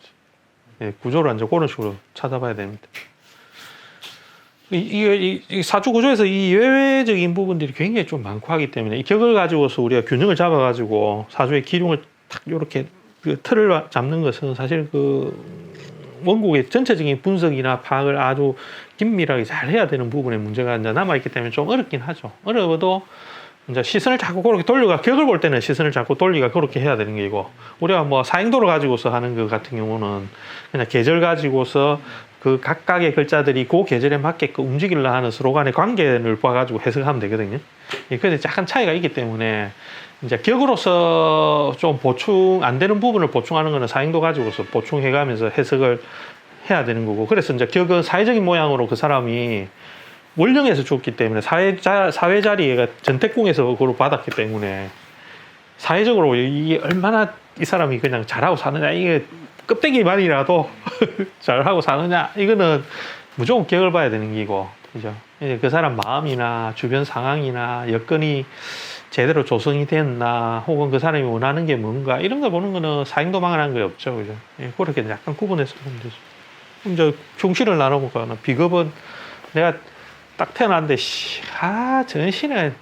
Speaker 1: 예, 구조를 이제 그런 식으로 찾아봐야 됩니다. 이 사주 구조에서 이 외외적인 부분들이 굉장히 좀 많고 하기 때문에 이 격을 가지고서 우리가 균형을 잡아가지고 사주의 기둥을 탁 이렇게 그 틀을 잡는 것은 사실 그 원국의 전체적인 분석이나 파악을 아주 긴밀하게 잘 해야 되는 부분의 문제가 이제 남아있기 때문에 좀 어렵긴 하죠. 어려워도 이제 시선을 자꾸 그렇게 돌려가 격을 볼 때는 시선을 자꾸 돌리가 그렇게 해야 되는 게이고 우리가 뭐 사행도를 가지고서 하는 것 같은 경우는 그냥 계절 가지고서 그 각각의 글자들이 그 계절에 맞게끔 움직이려 하는 서로 간의 관계를 봐가지고 해석하면 되거든요. 그래서 약간 차이가 있기 때문에 이제 격으로서 좀 보충 안 되는 부분을 보충하는 거는 사행도 가지고서 보충해가면서 해석을 해야 되는 거고 그래서 이제 격은 사회적인 모양으로 그 사람이 원령에서 줬기 때문에 사회 자리가 전택궁에서 그걸 받았기 때문에 사회적으로 이게 얼마나 이 사람이 그냥 잘하고 사느냐 이게 껍데기만이라도 잘하고 사느냐 이거는 무조건 격을 봐야 되는 기고 그죠? 이제 그 사람 마음이나 주변 상황이나 여건이 제대로 조성이 됐나 혹은 그 사람이 원하는 게 뭔가 이런 거 보는 거는 사행도망을 게 없죠, 그죠? 그렇게 약간 구분해서 보면 되죠. 이제 흉신을 나눠볼까 비겁은 내가 딱 태어났는데 전신에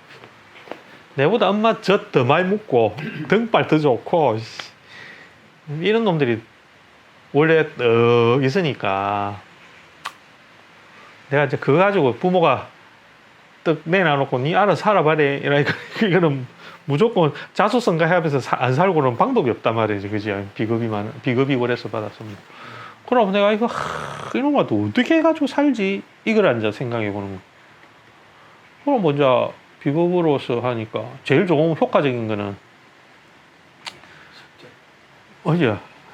Speaker 1: 내보다 엄마 젖 더 많이 묻고 등발 더 좋고 이런 놈들이 원래 있으니까 내가 이제 그거 가지고 부모가 떡 내놔놓고 니 알아서 살아봐라 이러니까 이거는 무조건 자수성가 하면서 안 살고는 방법이 없단 말이지, 그지? 비겁이 그래서 받았습니다. 그럼 내가 이런 것도 어떻게 해가지고 살지 이걸 앉아 생각해 보는 거. 그럼 먼저 비겁으로서 하니까 제일 좋은 효과적인 거는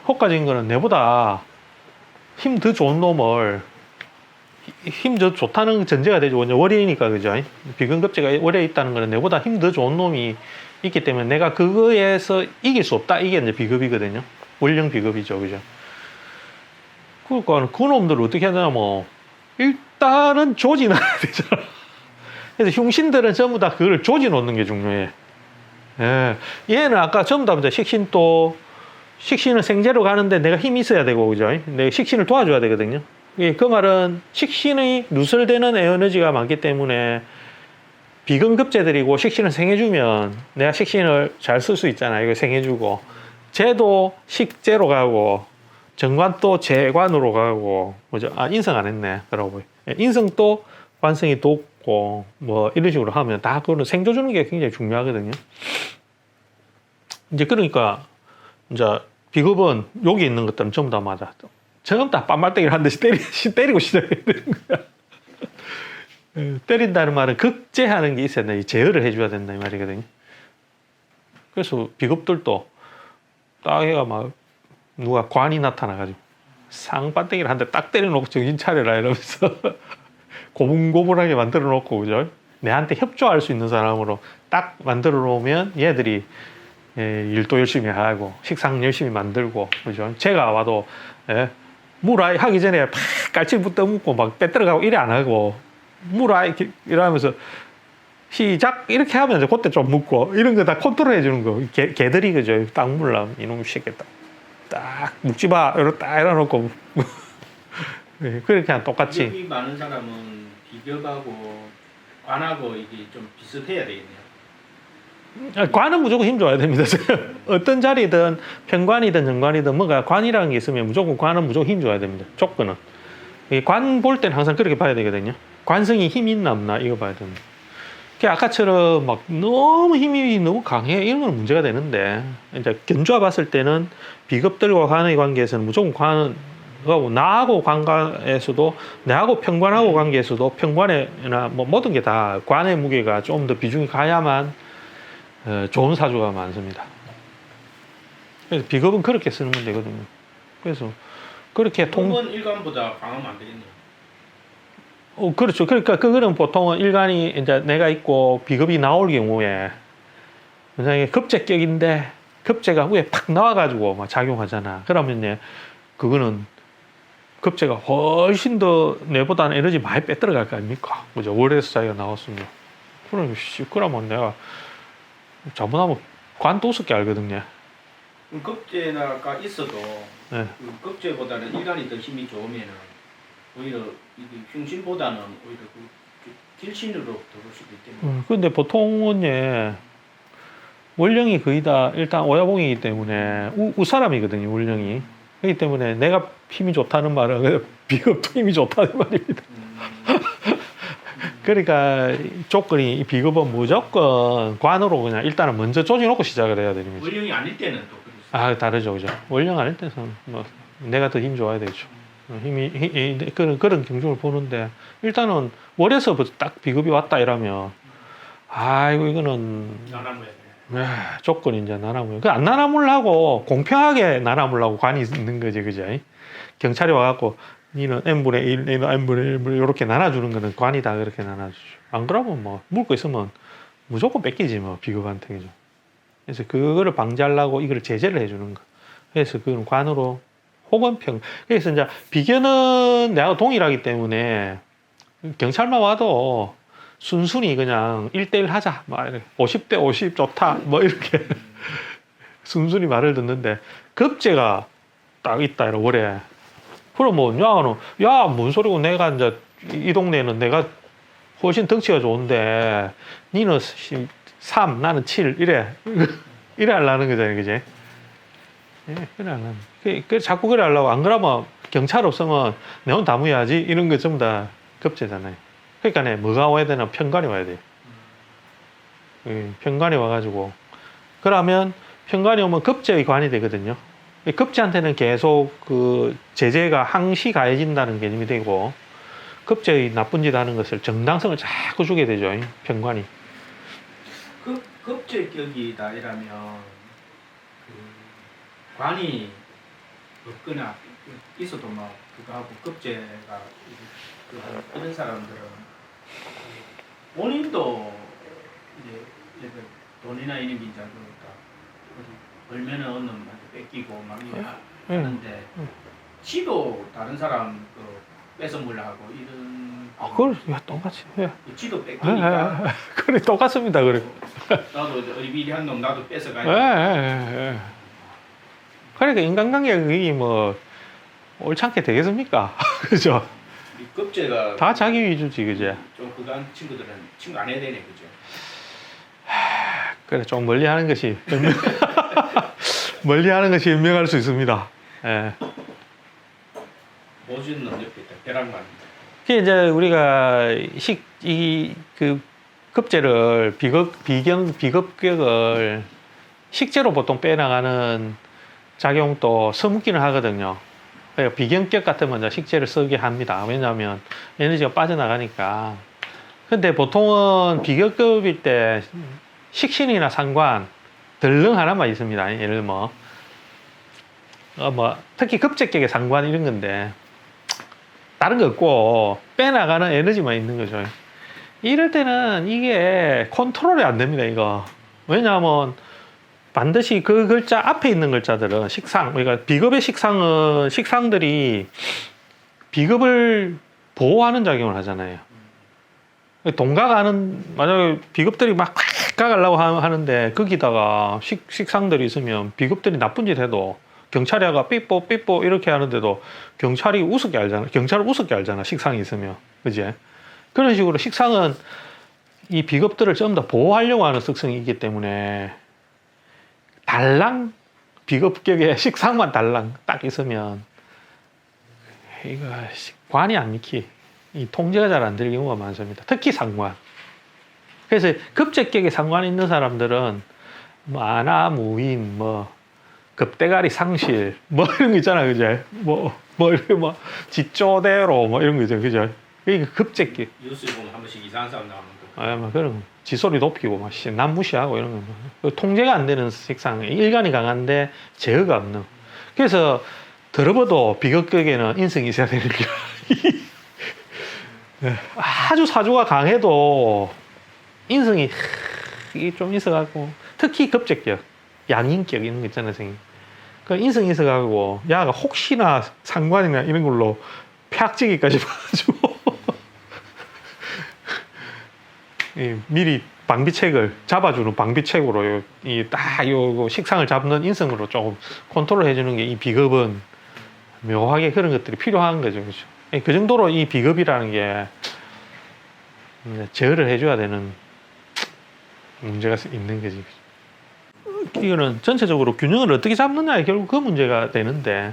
Speaker 1: 효과적인 거는 내보다 힘 더 좋은 놈을 힘 더 좋다는 전제가 되죠. 월이니까 그죠? 비근급제가 월에 있다는 거는 내보다 힘 더 좋은 놈이 있기 때문에 내가 그거에서 이길 수 없다. 이게 이제 비급이거든요. 원령 비급이죠, 그죠? 그러니까 그놈들 어떻게 해야 되냐면 일단은 조진해야 되잖아. 그래서 흉신들은 전부 다 그걸 조지 놓는 게 중요해. 예. 얘는 아까 전부 다 식신은 생제로 가는데 내가 힘이 있어야 되고, 그죠? 내가 식신을 도와줘야 되거든요. 그 말은 식신이 누설되는 에너지가 많기 때문에 비근급제들이고 식신을 생해주면 내가 식신을 잘 쓸 수 있잖아요. 이거 생해주고. 재도 식재로 가고, 정관도 재관으로 가고, 뭐죠? 아, 인성 안 했네. 그러고. 인성도 관성이 돕고, 뭐, 이런 식으로 하면 다 그거는 생조 주는 게 굉장히 중요하거든요. 이제 그러니까, 이제 비급은 여기 있는 것들은 전부 다 맞아. 전부 다 빤말때기를 한 대씩 때리고 시작해야 되는 거야. 때린다는 말은 극제하는 게 있어야 돼. 제어를 해줘야 된다 이 말이거든요. 그래서 비급들도 딱 해가 막 누가 관이 나타나가지고 쌍반대기를 한 대 딱 때려놓고 정신 차려라 이러면서 고분고분하게 만들어 놓고, 그죠? 내한테 협조할 수 있는 사람으로 딱 만들어 놓으면 얘들이 일도 열심히 하고 식상 열심히 만들고, 그죠? 제가 와도 물 아이 하기 전에 팍 깔치부터 묻고 막 빼들어가고 이래 안 하고 물 아이 이러면서 시작 이렇게 하면 이제 그때 좀 묻고 이런 거 다 컨트롤 해주는 거. 개들이, 그죠? 딱 물라면 이놈 새끼다. 딱 묵지 마. 이렇게 딱 이러놓고 그렇게 그냥 똑같이.
Speaker 2: 비겁이 많은 사람은 비겁하고 관하고 이게 좀 비슷해야 되겠네요.
Speaker 1: 관은 무조건 힘 줘야 됩니다. 어떤 자리든 편관이든 정관이든 뭐가 관이라는 게 있으면 무조건 관은 무조건 힘 줘야 됩니다. 조건은. 관 볼 때는 항상 그렇게 봐야 되거든요. 관성이 힘이 있나 없나 이거 봐야 됩니다. 아까처럼 막 너무 힘이 너무 강해 이런 건 문제가 되는데, 이제 견주어 봤을 때는 비급들과 관의 관계에서는 무조건 관은 나하고 관계에서도 내하고 편관하고 관계에서도 편관이나 뭐 모든 게 다 관의 무게가 좀 더 비중이 가야만 좋은 사주가 많습니다. 그래서 비급은 그렇게 쓰는 건 되거든요. 그래서 그렇게
Speaker 2: 비겁은 일간보다 강하면 안 되겠네요.
Speaker 1: 그렇죠. 그러니까 그거는 보통은 일간이 이제 내가 있고 비급이 나올 경우에 만약에 급제격인데 급제가 위에 팍 나와가지고 막 작용하잖아. 그러면 그거는 급제가 훨씬 더 내보다는 에너지 많이 빼들어갈 거 아닙니까? 그죠? 월에서 자기가 나왔으면. 그러면 내가 잘못하면 관도 우습게 알거든요.
Speaker 2: 급제가 있어도
Speaker 1: 네.
Speaker 2: 그 급제보다는 일간이 더 힘이 좋으면 오히려 이게 흉신보다는 오히려 그 길신으로 들어올 수도 있겠네요.
Speaker 1: 근데 보통은 원령이 거의 다 일단 오야봉이기 때문에 우사람이거든요. 원령이. 그렇기 때문에 내가 힘이 좋다는 말은 비급도 힘이 좋다는 말입니다. 그러니까 조건이 이 비급은 무조건 관으로 그냥 일단은 먼저 조져놓고 시작을 해야 됩니다.
Speaker 2: 원령이 아닐 때는 또 그렇죠.
Speaker 1: 아, 다르죠, 그죠? 원령 아닐 때는 뭐 내가 더 힘 줘야 되죠. 그런 경중을 보는데 일단은 월에서부터 딱 비급이 왔다 이러면 아이고 이거는
Speaker 2: 나라무야 돼.
Speaker 1: 조건이 이제 나라물. 안 나라물하고 공평하게 나라물하고 관이 있는 거지, 그죠? 경찰이 와갖고 니는 n분의 1, 니는 n분의 1 이렇게 나눠주는 거는 관이 다 그렇게 나눠주죠. 안 그러면 뭐 물고 있으면 무조건 뺏기지 뭐 비급한테, 그죠? 그래서 그거를 방지하려고 이걸 제재를 해주는 거. 그래서 그건 관으로 혹은 평. 그래서 이제 비견은 내가 동일하기 때문에 경찰만 와도 순순히 그냥 1대1 하자. 막 50대 50 좋다. 뭐 이렇게 순순히 말을 듣는데 급제가 딱 있다 이러 월에. 그러면 뭔 소리고 내가 이제 이 동네는 내가 훨씬 덩치가 좋은데 니는 3 나는 7 이래 하려는 거잖아요, 그지? 그래 하려는. 자꾸 그래 하려고. 안 그러면 경찰 없으면 내 혼 다 무야지 이런 거 전부 다 급제잖아요. 그러니까 뭐가 와야 되나 편관이 와야 돼요. 편관이 와가지고 그러면 편관이 오면 급제의 관이 되거든요. 급제한테는 계속 그 제재가 항시 가해진다는 개념이 되고 급제의 나쁜 짓 하는 것을 정당성을 자꾸 주게 되죠. 편관이.
Speaker 2: 급제격이다 이라면 그 관이 없거나 있어도 막 그거 하고 급제가 이런 사람들은 본인도 이제 돈이나 이런 게 이제 그러니까 벌면은 어느 놈한테 뺏기고 막 이래
Speaker 1: 예.
Speaker 2: 하는데 지도 다른 사람 뺏어 먹으려 하고 이런
Speaker 1: 그걸 똑같이. 예.
Speaker 2: 지도
Speaker 1: 예,
Speaker 2: 뺏기니까
Speaker 1: 예, 예. 그래 똑같습니다. 그래.
Speaker 2: 나도 이제 의비리한 놈 나도
Speaker 1: 예,
Speaker 2: 뺏어가야
Speaker 1: 예, 예. 그러니까 인간관계가 그게 뭐 옳지 되겠습니까? 그죠?
Speaker 2: 이 급제가
Speaker 1: 다 자기 위주지, 그제?
Speaker 2: 좀 그간 친구들은 친구 안 해야 되네 그죠?
Speaker 1: 그래 좀 멀리하는 것이 멀리하는 것이 현명할 수 있습니다. 예.
Speaker 2: 보여주는 놈 옆에 있다 벼락만
Speaker 1: 그게 이제 우리가 그 급제를 비급격을 식재로 보통 빼나가는 작용도 서묻기는 하거든요. 그러니까 비경격 같으면 이제 식재를 쓰게 합니다. 왜냐하면 에너지가 빠져나가니까. 근데 보통은 비격급일 때 식신이나 상관 덜렁 하나만 있습니다. 예를 들면 특히 급제격의 상관 이런 건데 다른 거 없고 빼나가는 에너지만 있는 거죠. 이럴 때는 이게 컨트롤이 안 됩니다. 이거 왜냐하면 반드시 그 글자 앞에 있는 글자들은 식상, 그러니까 비급의 식상은 식상들이 비급을 보호하는 작용을 하잖아요. 동가가는 만약에 비급들이 막 가가려고 하는데 거기다가 식상들이 있으면 비급들이 나쁜 짓 해도 경찰이 와가 삐뽀 삐뽀 이렇게 하는데도 경찰이 우습게 알잖아. 경찰을 우습게 알잖아. 식상이 있으면. 그지? 그런 식으로 식상은 이 비급들을 전부 다 보호하려고 하는 습성이 있기 때문에 달랑 비급격에 식상만 달랑 딱 있으면 이거 관이 안 익히 이 통제가 잘 안 될 경우가 많습니다. 특히 상관. 그래서 급제격에 상관이 있는 사람들은 뭐 아나무인 뭐 급대가리 상실 뭐 이런 거 있잖아, 그죠? 뭐 이렇게 뭐 지쪼대로 뭐 이런 거 있죠, 그죠? 이게 급제격.
Speaker 2: 뉴스에 보면 한 번씩 이상한 사람 나오는 거.
Speaker 1: 뭐 그런 지소리 높이고 막 남 무시하고 이런 거 통제가 안 되는 색상, 일관이 강한데 제어가 없는. 그래서 들어봐도 비급격에는 인성이 있어야 되는 게 아주 사주가 강해도 인성이 좀 있어가지고 특히 급제격, 양인격 이런 거 있잖아요, 선생님. 그 인성이 있어가지고 야가 혹시나 상관이나 이런 걸로 폐악지기까지 봐가지고 미리 방비책을 잡아주는 방비책으로 요 식상을 잡는 인성으로 조금 컨트롤 해주는 게 이 비급은 묘하게 그런 것들이 필요한 거죠, 그렇죠? 그 정도로 이 비급이라는 게 제어를 해줘야 되는 문제가 있는 거지. 이거는 전체적으로 균형을 어떻게 잡느냐에 결국 그 문제가 되는데,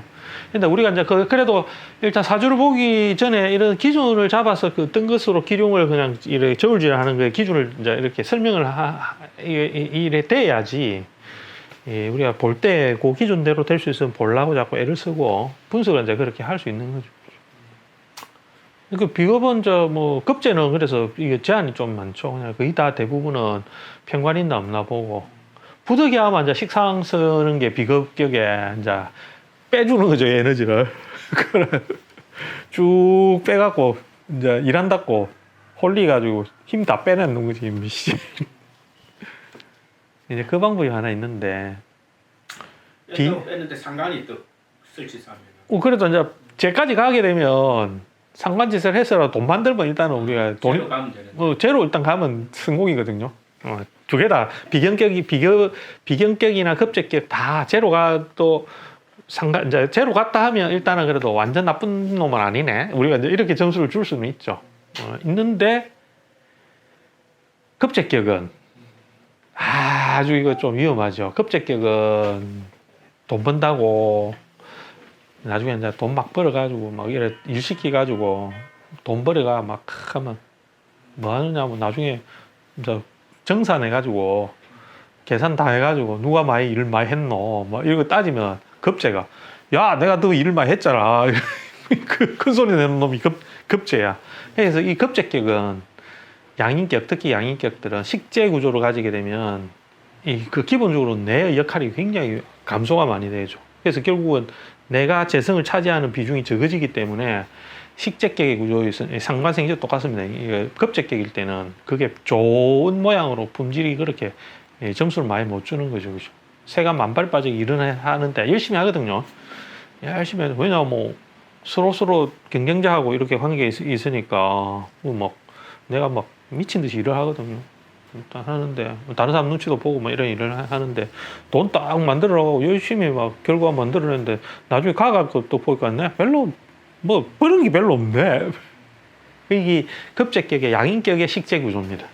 Speaker 1: 근데 우리가 이제 그래도 일단 사주를 보기 전에 이런 기준을 잡아서 그 뜬 것으로 기룡을 그냥 이렇게 저울질하는 그 기준을 이제 이렇게 설명을 이래 돼야지 우리가 볼 때 그 기준대로 될 수 있으면 보려고 자꾸 애를 쓰고 분석을 이제 그렇게 할 수 있는 거죠. 그 비급은 뭐 급제는 그래서 이게 제한이 좀 많죠. 그냥 거의 다 대부분은 편관 있나 없나 보고 부득이 하면 이제 식상 쓰는 게 비급격에 이제 빼주는 거죠, 에너지를. 쭉 빼갖고 이제 일한다고 홀리가지고 힘 다 빼내는 거지, 미씨. 이제 그 방법이 하나 있는데.
Speaker 2: 뺐는데 상관이 또 설치사면.
Speaker 1: 그래도 이제 제까지 가게 되면 상관짓을 해서라도 돈 만들면 일단은 우리가
Speaker 2: 제로 가면 되는.
Speaker 1: 제로 일단 가면 성공이거든요. 두 개 다 비경격이나 급제격 다 제로가 또 이제 제로 갔다 하면 일단은 그래도 완전 나쁜 놈은 아니네. 우리가 이제 이렇게 점수를 줄 수는 있죠. 있는데 급제격은 아주 이거 좀 위험하죠. 급제격은 돈 번다고 나중에 이제 돈 막 벌어가지고 막 이래 일 시키가지고 돈 벌어가 막 하면 뭐 하느냐면 나중에 이제 정산해가지고 계산 다 해가지고 누가 많이 일을 많이 했노 막 이런 거 따지면 급제가 야 내가 너 일을 많이 했잖아 큰 소리 내는 놈이 급제야. 그래서 이 급제격은 양인격, 특히 양인격들은 식재 구조를 가지게 되면 그 기본적으로 내 역할이 굉장히 감소가 많이 되죠. 그래서 결국은 내가 재성을 차지하는 비중이 적어지기 때문에 식재격의 구조에 상관성이 똑같습니다. 급제격일 때는 그게 좋은 모양으로 품질이 그렇게 점수를 많이 못 주는 거죠. 그죠? 새가 만발 빠지게 일을 하는데 열심히 하거든요. 열심히 해요. 왜냐면 뭐 서로 경쟁자하고 이렇게 관계에 있으니까 뭐 내가 막 미친 듯이 일을 하거든요. 일단 하는데 다른 사람 눈치도 보고 뭐 이런 일을 하는데 돈 딱 만들어라고 열심히 막 결과 만들어냈는데 나중에 가갖고 또 보니까 내 별로 뭐 버는 게 별로 없네. 이게 급제격의 양인격의 식재 구조입니다.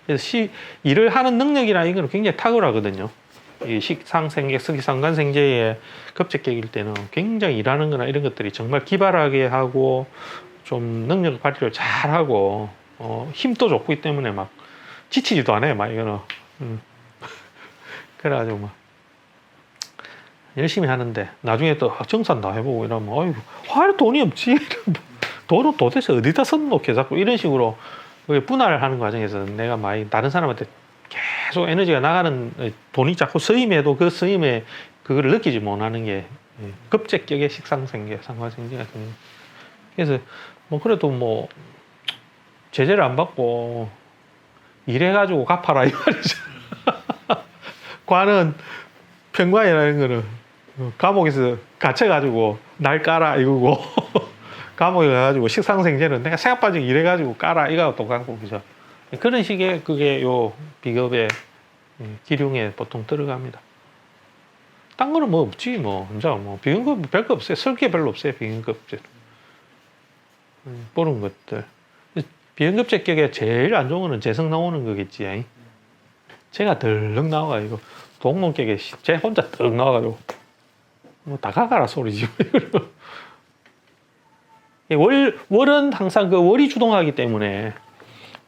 Speaker 1: 그래서 일을 하는 능력이라는 건 굉장히 탁월하거든요. 이 식상생계, 상관생제의 급제격일 때는 굉장히 일하는 거나 이런 것들이 정말 기발하게 하고 좀 능력 발휘를 잘 하고 힘도 좋기 때문에 막 지치지도 않아요. 막 이거는 그래가지고 막 열심히 하는데 나중에 또 정산 다 해보고 이러면 어이구 화할 돈이 없지. 돈은 도대체 어디다 써놓게 자꾸 이런 식으로 분할을 하는 과정에서 내가 많이 다른 사람한테 계속 에너지가 나가는 돈이 자꾸 쓰임에도 그 쓰임에 그걸 느끼지 못하는 게 급제격의 식상생계, 상관생계 같은 거. 그래서 뭐 그래도 뭐 제재를 안 받고 일해가지고 갚아라 이 말이죠. 관은 평관이라는 거는 감옥에서 갇혀가지고 날 까라 이거고 감옥에 가가지고 식상생제는 내가 새가 빠지게 일해가지고 까라 이거하고 똑같고 그죠. 그런 식의 그게 요 비겁의 기륭에 보통 들어갑니다. 딴 거는 뭐 없지 뭐. 이제 뭐 비근급 별거 없어요. 설계 별로 없어요. 비근급제. 그런 것들. 비근급제격에 제일 안 좋은 거는 재성 나오는 거겠지. 제가 덜렁 나와가지고 동문격에 제 혼자 덜 나와가지고 뭐 다 가가라 소리지. 월은 항상 그 월이 주동하기 때문에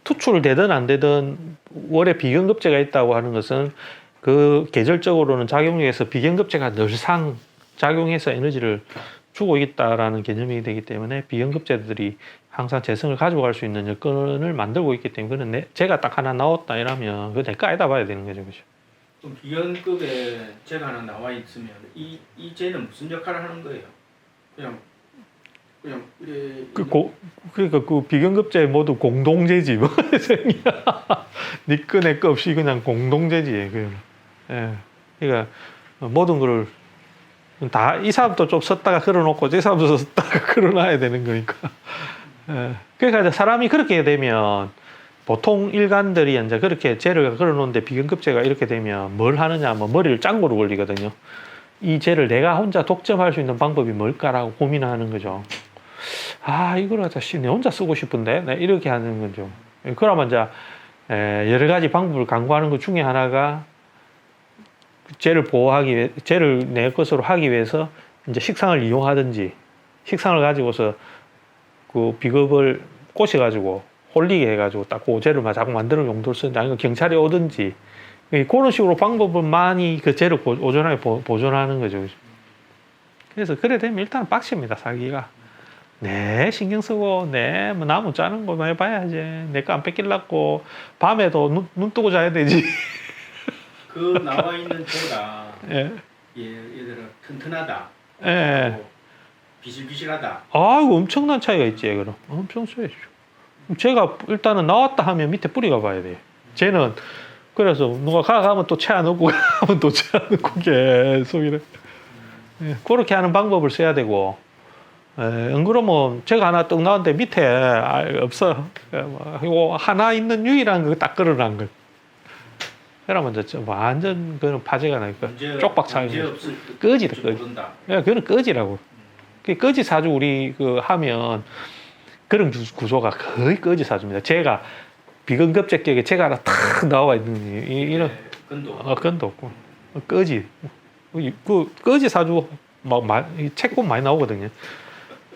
Speaker 1: 투출을 되든 안 되든 월에 비견급제가 있다고 하는 것은 그 계절적으로는 작용력에서 비견급제가 늘상 작용해서 에너지를 주고 있다라는 개념이 되기 때문에 비견급제들이 항상 재성을 가지고 갈 수 있는 여건을 만들고 있기 때문에 그는 제가 딱 하나 나왔다 이러면 그거 내 거에다 봐야 되는 거죠. 그죠?
Speaker 2: 그럼 비견급에 제가 하나 나와 있으면 이 쟤는 무슨 역할을 하는 거예요? 그냥
Speaker 1: 그러니까 그 비견급제 모두 공동제지 뭐. 네 거 내 거 없이 그냥 공동제지. 예. 그러니까 모든 거를 다 이 사람도 좀 썼다가 걸어놓고 이 사람도 썼다가 걸어놔야 되는 거니까. 예. 그러니까 사람이 그렇게 되면 보통 일간들이 이제 그렇게 재를 걸어놓는데 비견급제가 이렇게 되면 뭘 하느냐 뭐 머리를 짱구로 걸리거든요. 이 재를 내가 혼자 독점할 수 있는 방법이 뭘까라고 고민하는 거죠. 아, 이걸 다시 내 혼자 쓰고 싶은데? 네, 이렇게 하는 거죠. 그러면 이제 여러 가지 방법을 강구하는 것 중에 하나가 쟤를 보호하기 위해, 쟤를 내 것으로 하기 위해서 이제 식상을 이용하든지 식상을 가지고서 그 비겁을 꼬셔가지고 홀리게 해가지고 딱 그 쟤를 자꾸 만드는 용도로 쓰는지 아니면 경찰이 오든지 그런 식으로 방법을 많이 그 쟤를 오전하게 보존하는 거죠. 그래서 그래 되면 일단 빡십니다, 살기가. 네, 신경 쓰고, 네, 뭐, 나무 짜는 거 많이 봐야지. 내 거 안 뺏길라고. 밤에도 눈 뜨고 자야 되지.
Speaker 2: 그 나와 있는 쟤가
Speaker 1: 예.
Speaker 2: 예를 들어 튼튼하다.
Speaker 1: 예.
Speaker 2: 비실비실하다.
Speaker 1: 아이고, 엄청난 차이가 있지, 그럼. 엄청 차이죠. 제가 일단은 나왔다 하면 밑에 뿌리가 봐야 돼. 쟤는, 그래서 누가 가면 또 채 안 넣고, 가면 또 채 안 넣고 계속 이래. 예. 그렇게 하는 방법을 써야 되고, 안 그러면 제가 하나 떡 나왔는데 밑에 없어. 이거 하나 있는 유일한 거 딱 걸어놓은 거. 그러면 이제 완전 그는 파재가 나니까 쪽박 차기. 꺼지다 꺼지. 야, 그거는 꺼지라고. 그 꺼지 사주 우리 그 하면 그런 구조가 거의 꺼지 사주입니다. 제가 비근급제격에 제가 하나 탁 나와 있는 이런 건도 없고 꺼지. 그 꺼지 사주 막 책본 많이 나오거든요.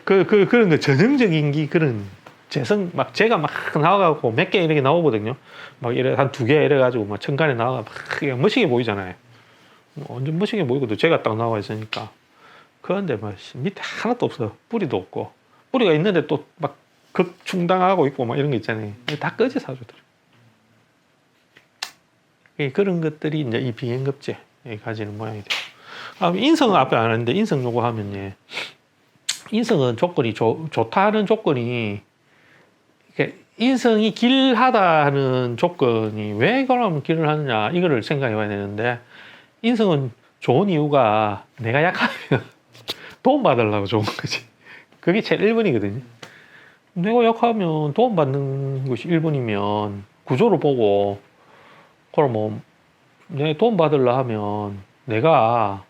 Speaker 1: 그런 거 전형적인 게 그런 재성 막 제가 막 나와가고 몇 개 이렇게 나오거든요. 막 이래 한 2개 이래가지고 막 천간에 나와 막 멋있게 보이잖아요. 완전 멋있게 보이거든. 제가 딱 나와 있으니까. 그런데 막 밑에 하나도 없어. 뿌리도 없고 뿌리가 있는데 또 막 극충당하고 있고 막 이런 거 있잖아요. 다 꺼지 사주들. 그런 것들이 이제 이 비행급제 가지는 모양이 돼요. 인성은 앞에 안 했는데 인성 요구 하면 예. 인성은 조건이 좋다는 조건이 인성이 길하다는 조건이 왜 그러면 길을 하느냐 이거를 생각해 봐야 되는데 인성은 좋은 이유가 내가 약하면 도움 받으려고 좋은 거지. 그게 제일 1번이거든요. 내가 약하면 도움 받는 것이 1번이면 구조를 보고, 그럼 뭐, 내 도움 받으려 하면 내가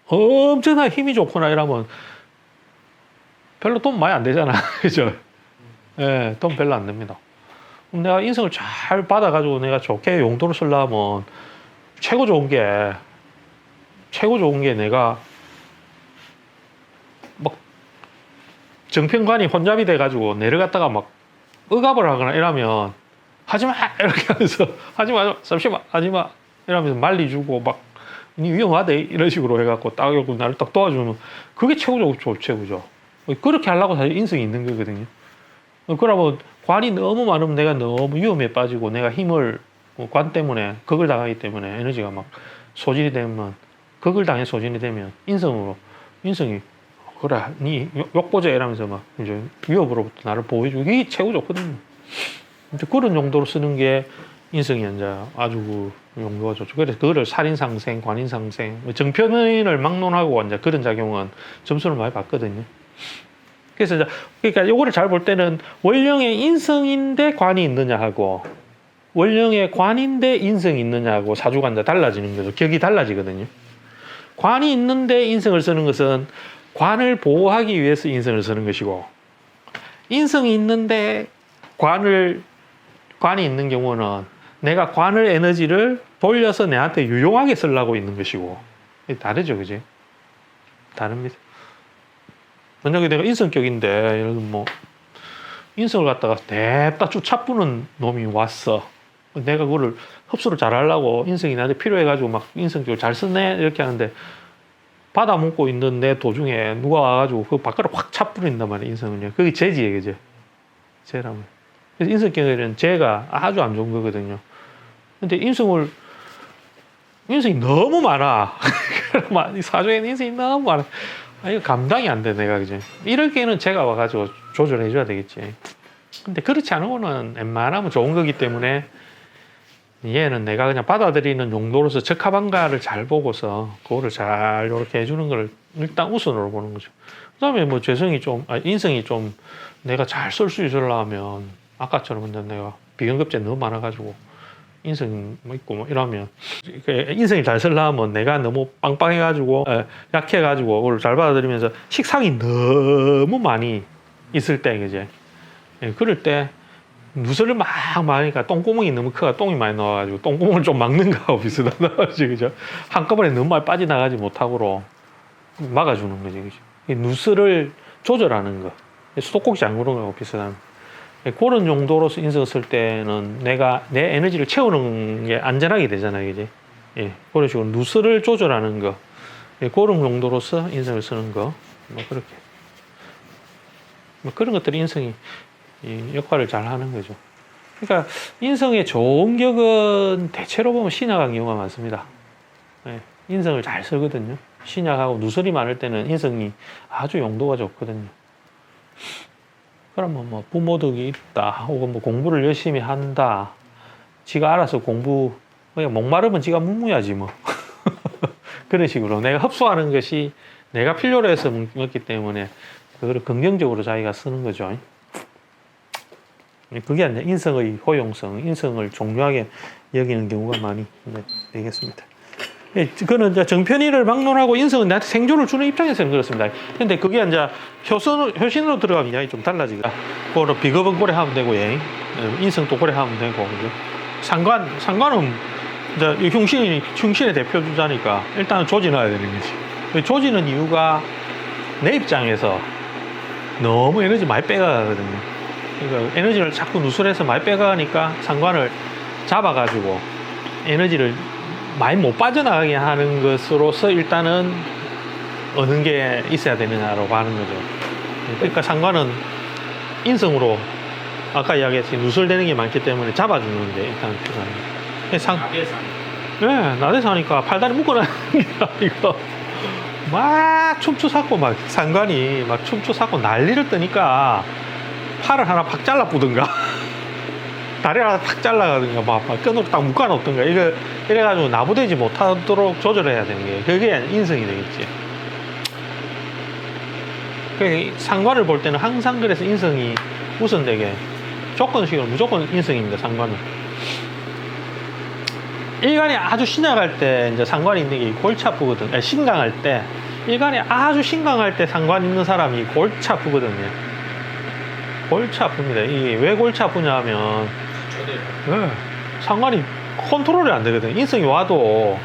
Speaker 1: 엄청나게 힘이 좋구나 이러면 별로 돈 많이 안 되잖아. 그죠? 예, 돈 별로 안 됩니다. 그럼 내가 인성을 잘 받아가지고 내가 좋게 용도를 쓰려면 최고 좋은 게 내가 막 정평관이 혼잡이 돼가지고 내려갔다가 막 억압을 하거나 이러면 하지마! 이렇게 하면서 하지마! 잠시만! 하지마! 이러면서 말리주고 막 위험하대 이런 식으로 해갖고 딱 나를 딱 도와주면 그게 최고죠. 그렇게 하려고 사실 인성이 있는 거거든요. 그러면 관이 너무 많으면 내가 너무 위험에 빠지고 내가 힘을 관 때문에 극을 당하기 때문에 에너지가 막 소진이 되면 극을 당해 소진이 되면 인성이 그래 니 욕보자 이러면서 막 이제 위협으로부터 나를 보호해주고 이게 최고 좋거든요. 이제 그런 용도로 쓰는 게 인성이 이제 아주 용도가 좋죠. 그래서 그거를 살인상생, 관인상생, 정편을 막론하고 이제 그런 작용은 점수를 많이 받거든요. 그래서 이제 그러니까 요거를 잘 볼 때는 원령의 인성인데 관이 있느냐 하고 원령의 관인데 인성이 있느냐 하고 사주가 이제 달라지는 거죠. 격이 달라지거든요. 관이 있는데 인성을 쓰는 것은 관을 보호하기 위해서 인성을 쓰는 것이고 인성이 있는데 관이 있는 경우는 내가 관을 에너지를 돌려서 내한테 유용하게 쓰려고 있는 것이고 다르죠, 그지? 다릅니다. 만약에 내가 인성격인데 예를 들면 뭐 인성을 갖다가 냅다 쭉 차뿌는 놈이 왔어. 내가 그거를 흡수를 잘 하려고 인성이 나한테 필요해가지고 막 인성격을 잘 쓰네 이렇게 하는데 받아 먹고 있는 내 도중에 누가 와가지고 그 밖으로 확 차뿌린단 말이야 인성은요. 그게 죄지예요, 그죠? 죄라면. 그래서 인성격에는 죄가 아주 안 좋은 거거든요. 근데 인성이 너무 많아. 사주에는 인성이 너무 많아. 이거 감당이 안 돼, 내가, 그지? 이럴 때는 제가 와가지고 조절해줘야 되겠지. 근데 그렇지 않은 거는 웬만하면 좋은 거기 때문에 얘는 내가 그냥 받아들이는 용도로서 적합한가를 잘 보고서 그거를 잘 이렇게 해주는 걸 일단 우선으로 보는 거죠. 그 다음에 뭐 인성이 좀 내가 잘 쓸 수 있으려면 아까처럼 내가 비경급제 너무 많아가지고 인성이 뭐 있고 뭐 이러면 인성이 잘 쓰려면 내가 너무 빵빵해가지고 약해가지고 그걸 잘 받아들이면서 식상이 너무 많이 있을 때 그제 그럴 때 누설을 막 많으니까 똥구멍이 너무 크가 똥이 많이 나와가지고 똥구멍을 좀 막는 거하고 비슷하다 그죠? 한꺼번에 너무 많이 빠져나가지 못하고 막아주는 거지 그죠? 누설을 조절하는 거 수도꼭지 잠그는 거하고 비슷한 그런 용도로서 인성을 쓸 때는 내가 내 에너지를 채우는 게 안전하게 되잖아요, 이제. 예, 그런 식으로 누설을 조절하는 거, 그런 용도로서 인성을 쓰는 거, 뭐 그렇게. 뭐 그런 것들이 인성이 역할을 잘 하는 거죠. 그러니까 인성의 좋은 격은 대체로 보면 신약한 경우가 많습니다. 예, 인성을 잘 쓰거든요. 신약하고 누설이 많을 때는 인성이 아주 용도가 좋거든요. 그러면 뭐 부모덕이 있다 혹은 뭐 공부를 열심히 한다 지가 알아서 공부 그냥 목마르면 지가 묵무야지 뭐 그런 식으로 내가 흡수하는 것이 내가 필요로 해서 먹기 때문에 그걸 긍정적으로 자기가 쓰는 거죠. 그게 아니라 인성의 호용성 인성을 중요하게 여기는 경우가 많이 되겠습니다. 그거는 이제 정편의를 막론하고 인성은 나한테 생존을 주는 입장에서는 그렇습니다. 근데 그게 이제 효신으로 들어가면 이야기 좀 달라지고, 그거는 비겁은 고려하면 되고, 인성도 고려하면 되고, 그죠? 상관은 이제 흉신의 대표주자니까 일단은 조진해야 되는 거지. 조지는 이유가 내 입장에서 너무 에너지 많이 빼가거든요. 그러니까 에너지를 자꾸 누설해서 많이 빼가니까 상관을 잡아가지고 에너지를 많이 못 빠져나가게 하는 것으로서 일단은 어느 게 있어야 되느냐라고 하는 거죠. 그러니까 상관은 인성으로 아까 이야기했듯이 누설되는 게 많기 때문에 잡아주는 게 일단 필요합니다. 네, 나대서 하니까 팔다리 묶어놔는 게 아니고 막 춤추 샀고 막 상관이 막 춤추 샀고 난리를 뜨니까 팔을 하나 팍 잘라 뿌든가 다리를 하나 탁 잘라가든가 막 끈으로 딱 묶어놓던가 이거 이래가지고 나무되지 못하도록 조절해야 되는 게 그게 인성이 되겠지. 그 상관을 볼 때는 항상 그래서 인성이 우선되게 조건식으로 무조건 인성입니다. 상관은 일간이 아주 신약할 때 이제 상관이 있는 게 골치 아프거든. 아니, 신강할 때 일간이 아주 신강할 때 상관 있는 사람이 골치 아프거든요. 골치 아픕니다. 이게 왜 골치 아프냐 하면 네, 상관이 컨트롤이 안 되거든. 인성이 와도.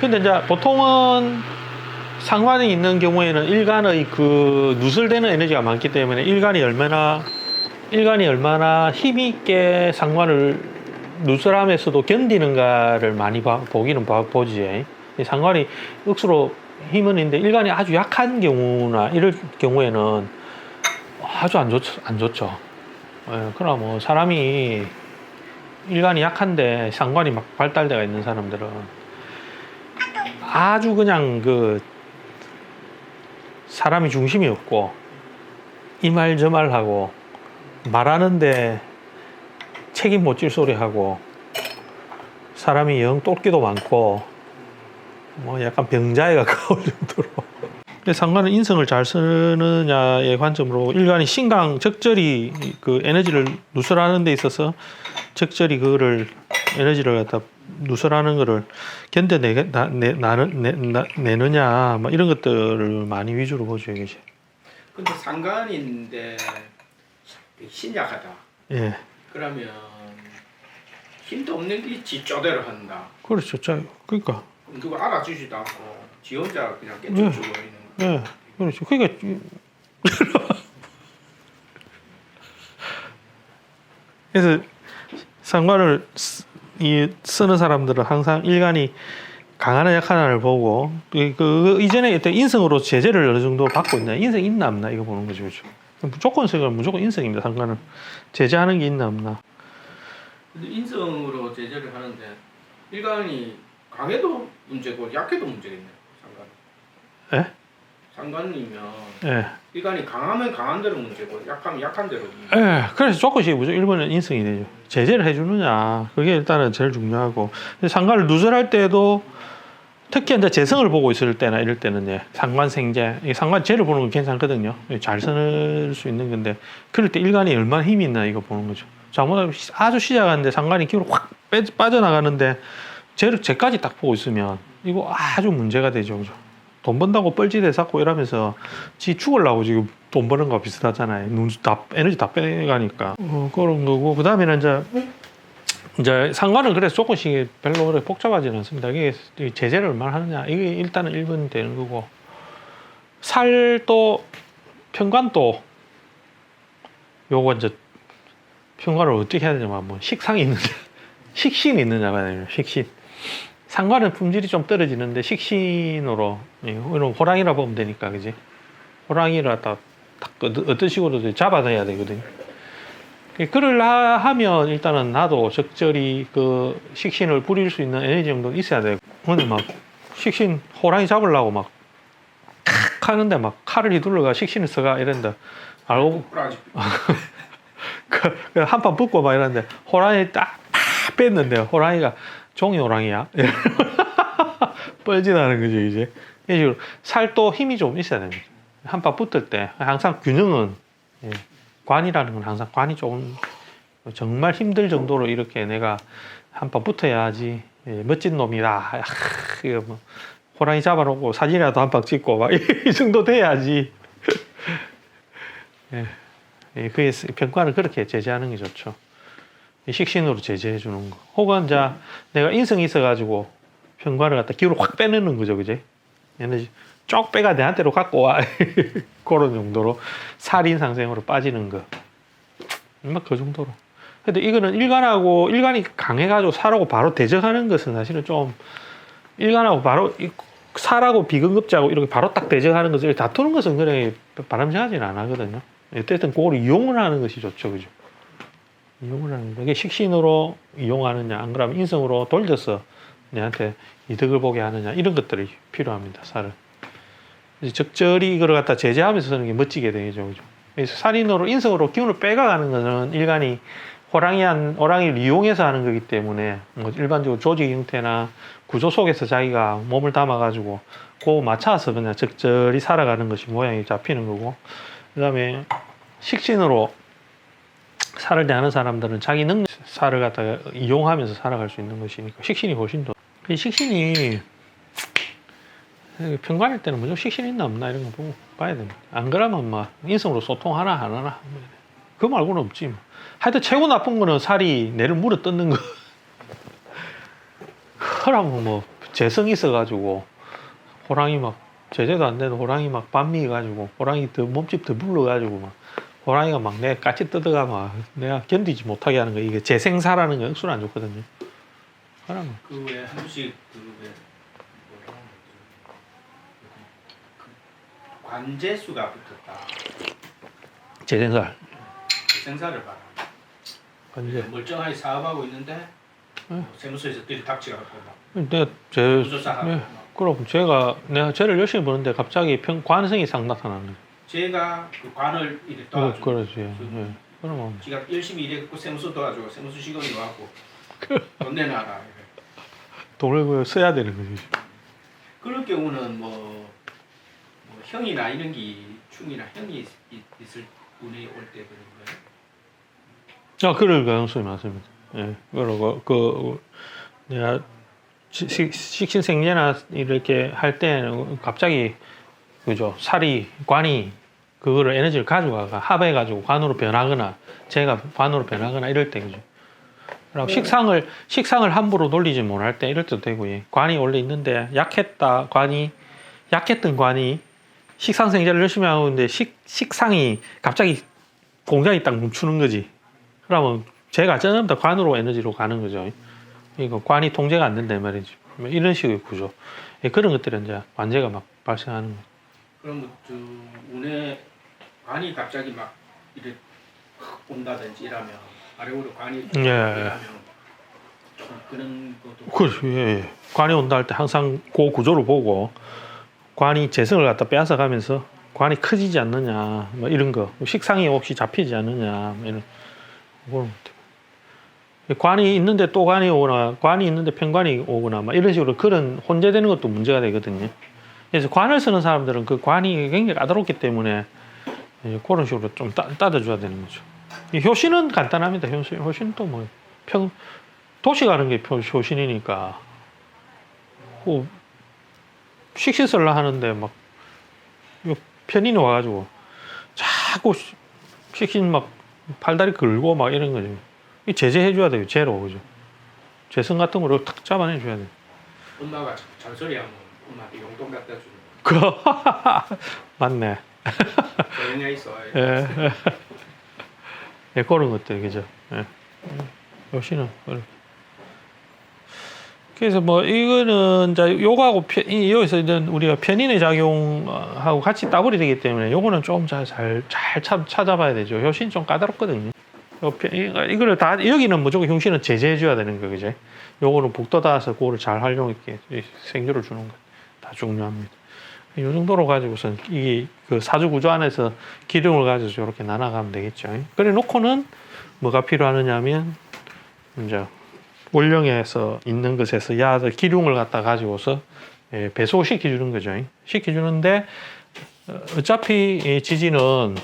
Speaker 1: 근데 이제 보통은 상관이 있는 경우에는 일간의 그 누설되는 에너지가 많기 때문에 일간이 얼마나 힘있게 상관을 누설하면서도 견디는가를 많이 보기는 보지. 상관이 억수로 힘은 있는데 일간이 아주 약한 경우나 이럴 경우에는 아주 안 좋죠. 예, 그러나 뭐 사람이 일간이 약한데 상관이 막 발달돼가 있는 사람들은 아주 그냥 그 사람이 중심이 없고 이 말 저 말 하고 말하는데 책임 못 질 소리 하고 사람이 영 똘끼도 많고 뭐 약간 병자에 가까울 정도로. 근데 상관은 인성을 잘 쓰느냐의 관점으로 일간이 신강 적절히 그 에너지를 누설하는 데 있어서 적절히 그거를 에너지를 갖다 누설하는 거를 견뎌내느냐 뭐 이런 것들을 많이 위주로 보죠 이게.
Speaker 2: 근데 상관인데 신약하다.
Speaker 1: 예.
Speaker 2: 그러면 힘도 없는 게 지 쪼대로 한다.
Speaker 1: 그렇죠. 그러니까.
Speaker 2: 누가 알아주지도 않고 지 혼자 그냥 깨쳐주고 있는 거.
Speaker 1: 예. 그렇죠. 그러니까 그래서 상관을 쓰는 사람들은 항상 일간이 강하나 약하나를 보고 그 이전에 일단 인성으로 제재를 어느 정도 받고 있나 인성 있나 없나 이거 보는 거죠. 그렇죠? 무조건 인성입니다. 상관은 제재하는 게 있나 없나.
Speaker 2: 근데 인성으로 제재를 하는데 일간이 강해도 문제고 약해도 문제겠네요. 상관.
Speaker 1: 예?
Speaker 2: 상관이면
Speaker 1: 예.
Speaker 2: 일간이 강하면 강한 대로 문제고 약하면 약한 대로 문제고.
Speaker 1: 예. 그래서 조건씩 무조건 1번은 인성이 되죠. 제재를 해주느냐 그게 일단은 제일 중요하고 상관을 누설할 때도 특히 이제 재성을 보고 있을 때나 이럴 때는 예, 상관생재, 상관재를 보는 건 괜찮거든요. 잘 쓸 수 있는 건데 그럴 때 일간이 얼마나 힘이 있나 이거 보는 거죠. 잘못하면 아주 시작하는데 상관이 기로 확 빠져나가는데 쟤까지 딱 보고 있으면 이거 아주 문제가 되죠. 그죠? 돈 번다고 뻘짓해 쌓고 이러면서 지 죽으려고 지금 돈 버는 거 비슷하잖아요. 에너지 다 빼가니까. 그런 거고 그 다음에는 이제 상관은 그래서 조금씩 별로 그렇게 복잡하지는 않습니다. 이게 제재를 얼마나 하느냐 이게 일단은 1번 되는 거고 살도 편관도 요거 이제 편관을 어떻게 해야 되냐면 뭐 식상이 있느냐 식신이 있느냐 말이에요. 식신 상관은 품질이 좀 떨어지는데 식신으로 이런 호랑이라 보면 되니까 그지 호랑이를 갖다 어떤 식으로 잡아내야 되거든요. 그를 하면 일단은 나도 적절히 그 식신을 부릴 수 있는 에너지 정도는 있어야 되고 오늘 막 식신 호랑이 잡으려고 막 칵 하는데 막 칼을 휘둘러가 식신을 써가 이런다 알고 그 한판 붙고 막 이러는데 호랑이 딱 뺐는데 호랑이가 종이 호랑이야 뻘짓하는 거죠 이제. 이런 식으로 살도 힘이 좀 있어야 됩니다. 한판 붙을 때 항상 균형은 예. 관이라는 건 항상 관이 조금 정말 힘들 정도로 이렇게 내가 한판 붙어야지 예, 멋진 놈이다. 이거 뭐 호랑이 잡아놓고 사진이라도 한 방 찍고 막 이 정도 돼야지. 예, 예, 그게 평가는 그렇게 제재하는 게 좋죠. 식신으로 제재해 주는 거. 혹은 이제 내가 인성이 있어가지고 평가를 갖다 기로 확 빼내는 거죠, 그제? 에너지 쪽 빼가 내한테로 갖고 와. 그런 정도로 살인 상생으로 빠지는 거. 막 그 정도로. 근데 이거는 일간이 강해가지고 살하고 바로 대적하는 것은 사실은 좀 일간하고 바로 살하고 비근급자하고 이렇게 바로 딱 대적하는 것을 다투는 것은 그래 바람직하지는 않거든요. 어쨌든 그걸 이용을 하는 것이 좋죠, 그죠? 이용을 하는 거. 이게 식신으로 이용하느냐, 안 그러면 인성으로 돌려서 내한테 이득을 보게 하느냐 이런 것들이 필요합니다. 살을. 적절히 이걸 갖다 제재하면서 쓰는 게 멋지게 되죠, 그죠? 살인으로 인성으로 기운을 빼가가는 것은 일간이 호랑이를 이용해서 하는 거기 때문에 뭐 일반적으로 조직 형태나 구조 속에서 자기가 몸을 담아가지고 그 맞춰서 그냥 적절히 살아가는 것이 모양이 잡히는 거고, 그다음에 식신으로 살을 대하는 사람들은 자기 능력 살을 갖다가 이용하면서 살아갈 수 있는 것이니까 식신이 훨씬 더. 이 식신이 평관할 때는 무조건 식신 있나 없나 이런 거 보고 봐야 됩니다. 안 그러면 막 인성으로 소통하나 안 하나 그 말고는 없지 뭐. 하여튼 최고 나쁜 거는 살이 내를 물어 뜯는 거. 그러면 뭐 재성 있어가지고 호랑이 막 제대도 안 되는 호랑이 막 반미 가지고 호랑이 몸집 더 불러가지고 막 호랑이가 막 내 까치 뜯어가 막 내가 견디지 못하게 하는 거. 이게 재생사라는 거 억수로 안 좋거든요. 그러면
Speaker 2: 그 왜 한식 그왜 뭐라고 그 관제수가 붙었다.
Speaker 1: 재생살.
Speaker 2: 생사를 봐라.
Speaker 1: 관제.
Speaker 2: 멀쩡하게 사업하고 있는데 세무서에서 들이닥치갖고 막
Speaker 1: 근데
Speaker 2: 무조사하고
Speaker 1: 네,
Speaker 2: 막.
Speaker 1: 그럼 내가 쟤를 열심히 보는데 갑자기 관성이 상 나타나는 거예요.
Speaker 2: 제가 그 관을 이렇게 도와주고
Speaker 1: 그렇지. 예. 그러면
Speaker 2: 지가 열심히 일했고 세무서 도와주고 세무서 직원이 와갖고 돈 내놔라 이래.
Speaker 1: 돈을 써야 되는 거지.
Speaker 2: 그럴 경우는 뭐 형이나 이런 게 충이나 형이 있을 운이 올 때 그런 거예요?
Speaker 1: 그럴 가능성이 많습니다. 예. 그리고 내가 식신생제나 이렇게 할 때는 갑자기 그죠 관이 그거를 에너지를 가져가가 합해가지고 관으로 변하거나 제가 관으로 변하거나 이럴 때 그죠. 그리고 식상을 함부로 놀리지 못할 때 이럴 때도 되고, 예. 관이 원래 있는데 약했던 관이 식상생제를 열심히 하고 있는데 식상이 갑자기 공장이 딱 멈추는 거지. 그러면 제가 전부 다 관으로 에너지로 가는 거죠. 이거 관이 통제가 안 된다 이 말이지. 이런 식의 구조. 예, 그런 것들은 이제 관제가 막 발생하는 거예요.
Speaker 2: 그럼 저 운에 관이 갑자기 막 이렇게 온다든지 이러면 아래로 관이 이러면 좀 그런 것도
Speaker 1: 그렇죠. 예. 관이 온다 할 때 항상 그 구조를 보고 관이 재성을 갖다 빼앗아 가면서 관이 커지지 않느냐 뭐 이런 거, 식상이 혹시 잡히지 않느냐 뭐 이런 그런 관이 있는데 또 관이 오거나 관이 있는데 편관이 오거나 막 이런 식으로 그런 혼재되는 것도 문제가 되거든요. 그래서 관을 쓰는 사람들은 그 관이 굉장히 까다롭기 때문에 그런 식으로 좀 따져줘야 되는 거죠. 이 효신은 간단합니다. 효신은 또 뭐 도시 가는 게 효신이니까 식시설라 하는데 막 편인이 와가지고 자꾸 식신 막 팔다리 걸고 막 이런 거죠. 이 제재해줘야 돼요. 제로 그죠. 재성 같은 거를 탁 잡아내줘야 돼.
Speaker 2: 엄마가 잔소리하면 엄마한테 용돈 갖다 주는 거.
Speaker 1: 맞네.
Speaker 2: 조용히 있어.
Speaker 1: 예. 예, 그런 것들 그죠. 예. 역시는 그렇게. 그래서 뭐 이거는 이제 요거하고 여기서 이제 우리가 편인의 작용하고 같이 따블이 되기 때문에 요거는 좀 잘 찾아봐야 되죠. 효신 좀 까다롭거든요. 이거를 다 여기는 무조건 형신은 제재해줘야 되는 거 그죠. 요거는 북돋아서 그거를 잘 활용했게 생조를 주는 거 다 중요합니다. 이 정도로 가지고선 이 그 사주 구조 안에서 기둥을 가지고 이렇게 나눠가면 되겠죠. 그래 놓고는 뭐가 필요하느냐면 이제 원령에서 있는 것에서 기둥을 갖다 가지고서 배속시켜 주는 거죠. 시켜 주는데 어차피 이 지지는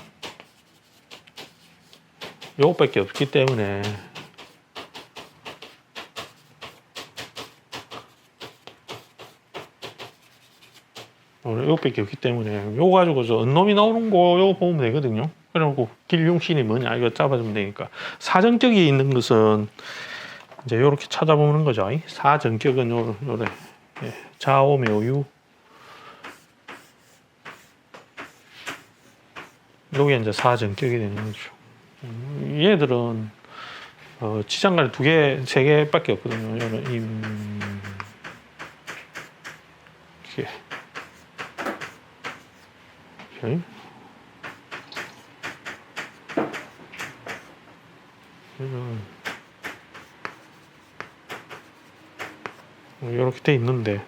Speaker 1: 요것밖에 없기 때문에 요것밖에 없기 때문에 요거 가지고서 언놈이 나오는 거 요거 보면 되거든요. 그리고 길용신이 뭐냐 이거 잡아주면 되니까. 사정격이 있는 것은 이제 요렇게 찾아보는 거죠. 사정격은 요래 좌오묘유 요게 이제 사정격이 되는 거죠. 얘들은 지장간에 2개, 3개밖에 없거든요. 요런 이렇게 이렇게 돼 있는데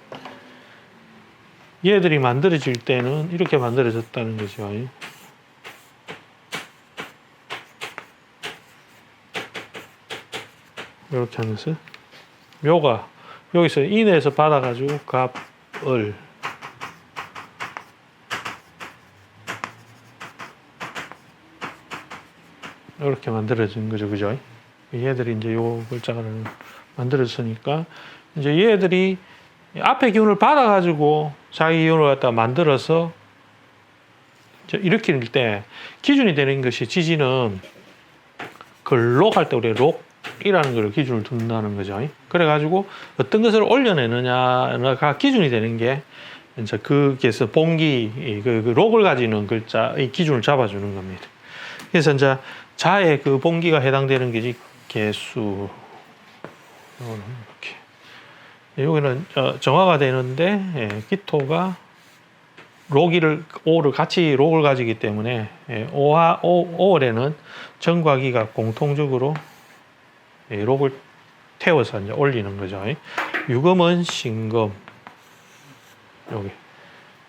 Speaker 1: 얘들이 만들어질 때는 이렇게 만들어졌다는 거죠. 이렇게 하면서 묘가 여기서 인에서 받아가지고 갑을 이렇게 만들어진 거죠, 그죠? 얘들이 이제 요 글자를 만들었으니까 이제 얘들이 앞에 기운을 받아가지고 자기 기운을 갖다 만들어서 일으킬 때 기준이 되는 것이 지지는 글록 할 때 우리 록이라는 걸 기준을 둔다는 거죠. 그래가지고 어떤 것을 올려내느냐가 기준이 되는 게 이제 거기에서 봉기 그 록을 가지는 글자의 기준을 잡아주는 겁니다. 그래서 이제 자의 그 봉기가 해당되는 게 개수 이렇게 여기는 정화가 되는데 기토가 록이를 오를 같이 록을 가지기 때문에 오와 오월에는 정과 기가 공통적으로 록을 태워서 이제 올리는 거죠. 유금은 신금 여기.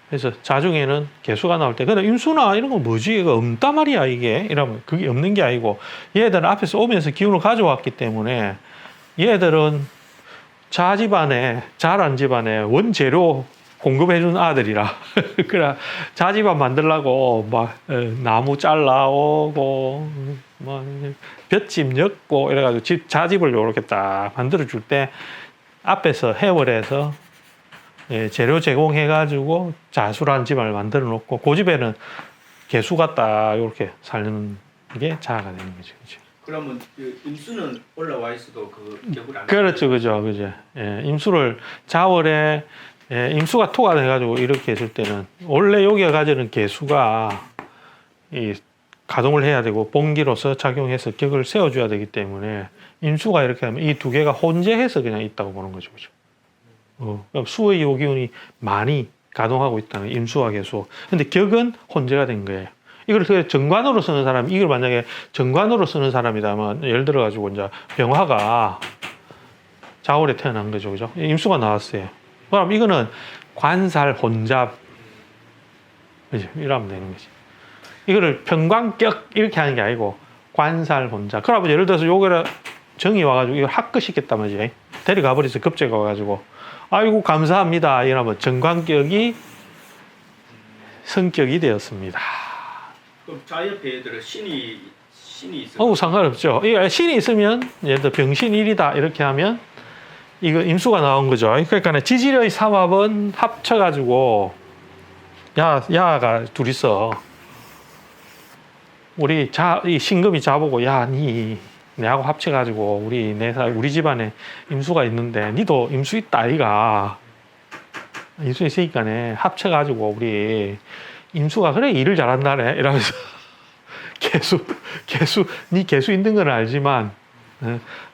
Speaker 1: 그래서 자중에는 개수가 나올 때 근데 임수나 이런 거 뭐지? 이거 없단 말이야 이게. 이러면 그게 없는 게 아니고 얘들은 앞에서 오면서 기운을 가져왔기 때문에 얘들은 자집안에 자란 집안에 원재료 공급해준 아들이라 그래 자집안 만들라고 막 나무 잘라오고 뭐 볏짚 엮고 이래가지고 집 자집을 요렇게 딱 만들어 줄 때 앞에서 해월에서 재료 제공해가지고 자수란 집을 만들어 놓고 그 집에는 개수가 딱 이렇게 살는 게 자아가 되는 거죠. 그렇죠?
Speaker 2: 그러면 그 임수는 올라와 있어도 그 격을 안
Speaker 1: 그렇죠, 그죠, 그죠. 임수를 자월에 임수가 토가 돼가지고 이렇게 했을 때는 원래 여기가 가지는 개수가 이 가동을 해야 되고 봉기로서 작용해서 격을 세워줘야 되기 때문에 임수가 이렇게 하면 이 두 개가 혼재해서 그냥 있다고 보는 거죠, 그죠. 그럼 수의 요기운이 많이 가동하고 있다는 임수와 개수. 근데 격은 혼재가 된 거예요. 이걸 정관으로 쓰는 사람, 이걸 만약에 정관으로 쓰는 사람이라면 예를 들어 가지고 이제 병화가 자월에 태어난 거죠, 그죠? 임수가 나왔어요. 그럼 이거는 관살 혼잡, 그죠? 이러면 되는 거지. 이거를 평관격 이렇게 하는 게 아니고 관살 혼잡. 그러면 예를 들어서 요거를 정이 와가지고 이걸 학급시켰단 말이지. 데려가 버려서 급제가 와가지고 아이고 감사합니다. 이러면 정관격이 성격이 되었습니다.
Speaker 2: 그럼 자옆에 애들은 신이 있어.
Speaker 1: 상관없죠. 신이 있으면 예를 들어 병신일이다 이렇게 하면 이거 임수가 나온 거죠. 그러니까 지지의 삼합은 합쳐가지고 야가 둘이서 우리 이 신금이 자보고 니 내하고 합쳐가지고 우리 집안에 임수가 있는데 니도 임수 있다 아이가 임수 있으니까네 합쳐가지고 우리 임수가 그래 일을 잘한다네 이러면서 니 개수 있는 건 알지만